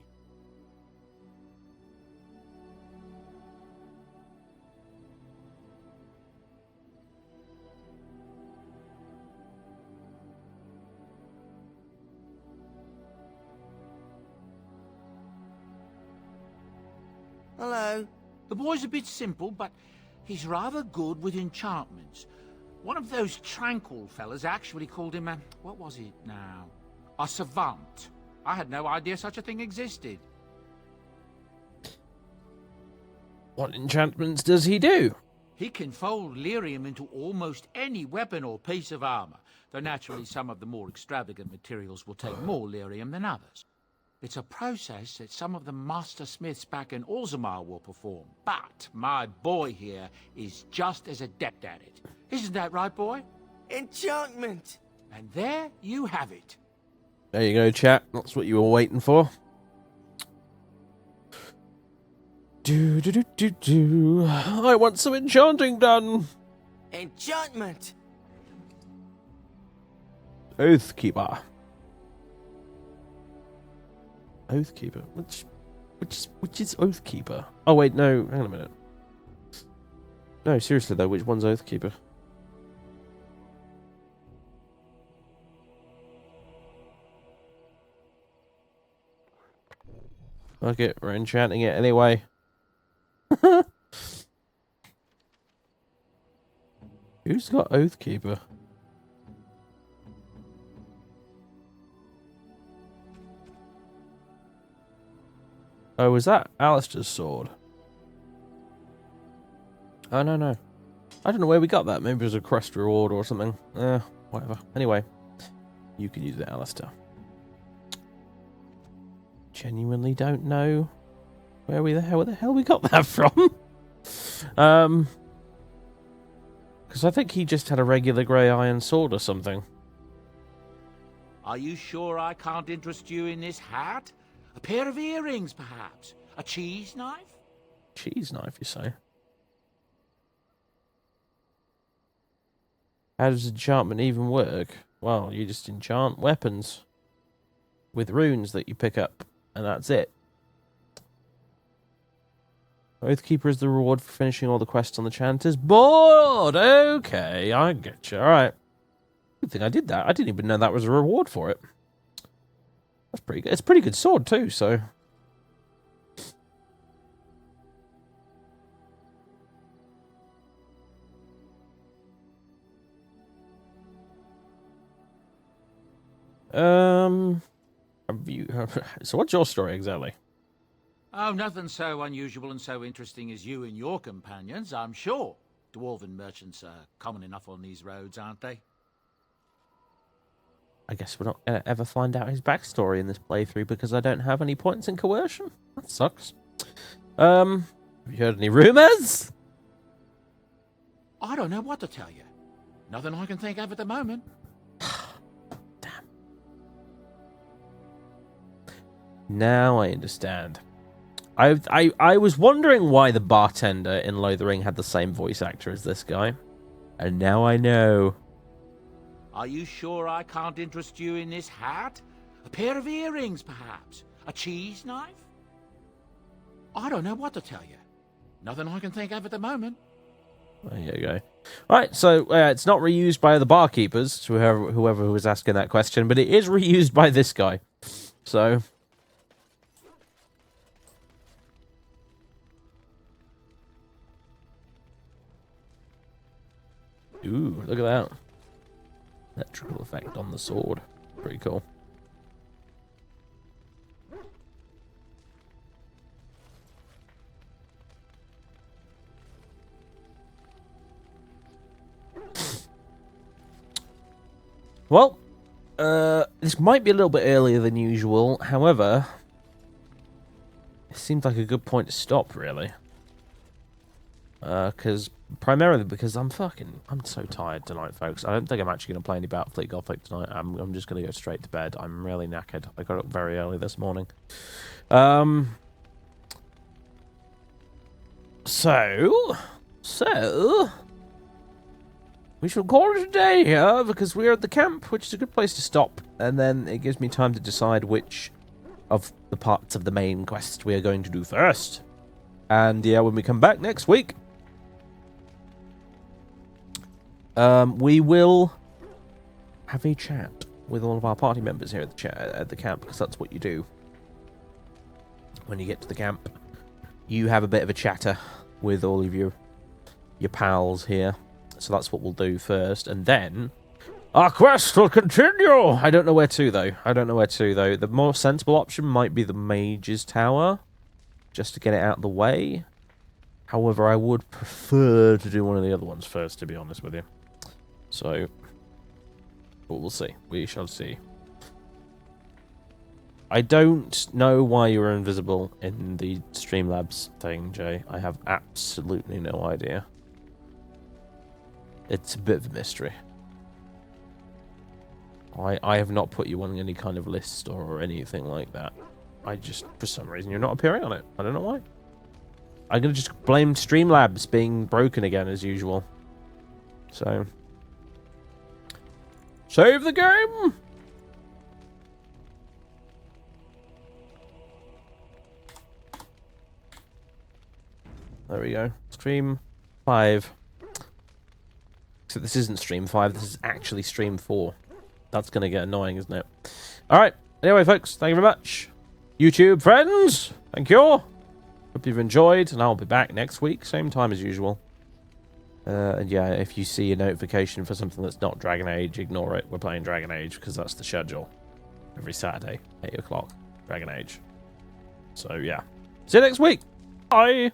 Hello. The boy's a bit simple, but he's rather good with enchantments. One of those tranquil fellas actually called him a... what was it now? A savant. I had no idea such a thing existed. What enchantments does he do? He can fold lyrium into almost any weapon or piece of armor, though naturally some of the more extravagant materials will take more lyrium than others. It's a process that some of the master smiths back in Orzammar will perform, but my boy here is just as adept at it. Isn't that right, boy? Enchantment! And there you have it. There you go, chat. That's what you were waiting for. Do. I want some enchanting done. Enchantment! Oathkeeper. Oathkeeper? Which is Oathkeeper? Oh wait, no, hang on a minute. No, seriously though, which one's Oathkeeper? Okay, we're enchanting it anyway. Who's got Oathkeeper? Oh, was that Alistair's sword? Oh, no. I don't know where we got that. Maybe it was a quest reward or something. Whatever. Anyway, you can use it, Alistair. Genuinely don't know where the hell we got that from. Because I think he just had a regular grey iron sword or something. Are you sure I can't interest you in this hat? A pair of earrings, perhaps? A cheese knife? Cheese knife, you say? How does enchantment even work? Well, you just enchant weapons with runes that you pick up, and that's it. Oathkeeper is the reward for finishing all the quests on the Chanter's board. Okay, I get you. All right. Good thing I did that. I didn't even know that was a reward for it. That's pretty good. It's a pretty good sword too, so. So what's your story exactly? Oh, nothing so unusual and so interesting as you and your companions, I'm sure. Dwarven merchants are common enough on these roads, aren't they? I guess we're not going to ever find out his backstory in this playthrough because I don't have any points in coercion. That sucks. Have you heard any rumours? I don't know what to tell you. Nothing I can think of at the moment. Now I understand. I was wondering why the bartender in Lothering had the same voice actor as this guy. And now I know. Are you sure I can't interest you in this hat? A pair of earrings, perhaps? A cheese knife? I don't know what to tell you. Nothing I can think of at the moment. There you go. Alright, so it's not reused by the barkeepers, whoever was asking that question, but it is reused by this guy. So... Ooh, look at that. Electrical effect on the sword. Pretty cool. Well, this might be a little bit earlier than usual. However, it seems like a good point to stop, really. Primarily because I'm so tired tonight, folks. I don't think I'm actually going to play any Battlefleet Gothic tonight. I'm just going to go straight to bed. I'm really knackered. I got up very early this morning. So we shall call it a day here because we're at the camp, which is a good place to stop, and then it gives me time to decide which of the parts of the main quest we are going to do first. And yeah, when we come back next week, we will have a chat with all of our party members here at the camp, because that's what you do when you get to the camp. you have a bit of a chatter with all of your pals here. So that's what we'll do first, and then our quest will continue. I don't know where to though. The more sensible option might be the Mage's Tower, just to get it out of the way. However, I would prefer to do one of the other ones first, to be honest with you. So, but we'll see. We shall see. I don't know why you were invisible in the Streamlabs thing, Jay. I have absolutely no idea. It's a bit of a mystery. I have not put you on any kind of list or anything like that. I just, for some reason, you're not appearing on it. I don't know why. I'm going to just blame Streamlabs being broken again, as usual. So, save the game! There we go. Stream 5. So this isn't stream 5, this is actually stream 4. That's going to get annoying, isn't it? Alright, anyway, folks, thank you very much. YouTube friends, thank you. Hope you've enjoyed, and I'll be back next week, same time as usual. And yeah, if you see a notification for something that's not Dragon Age, ignore it. We're playing Dragon Age, because that's the schedule. Every Saturday, 8 o'clock, Dragon Age. So yeah, see you next week. Bye.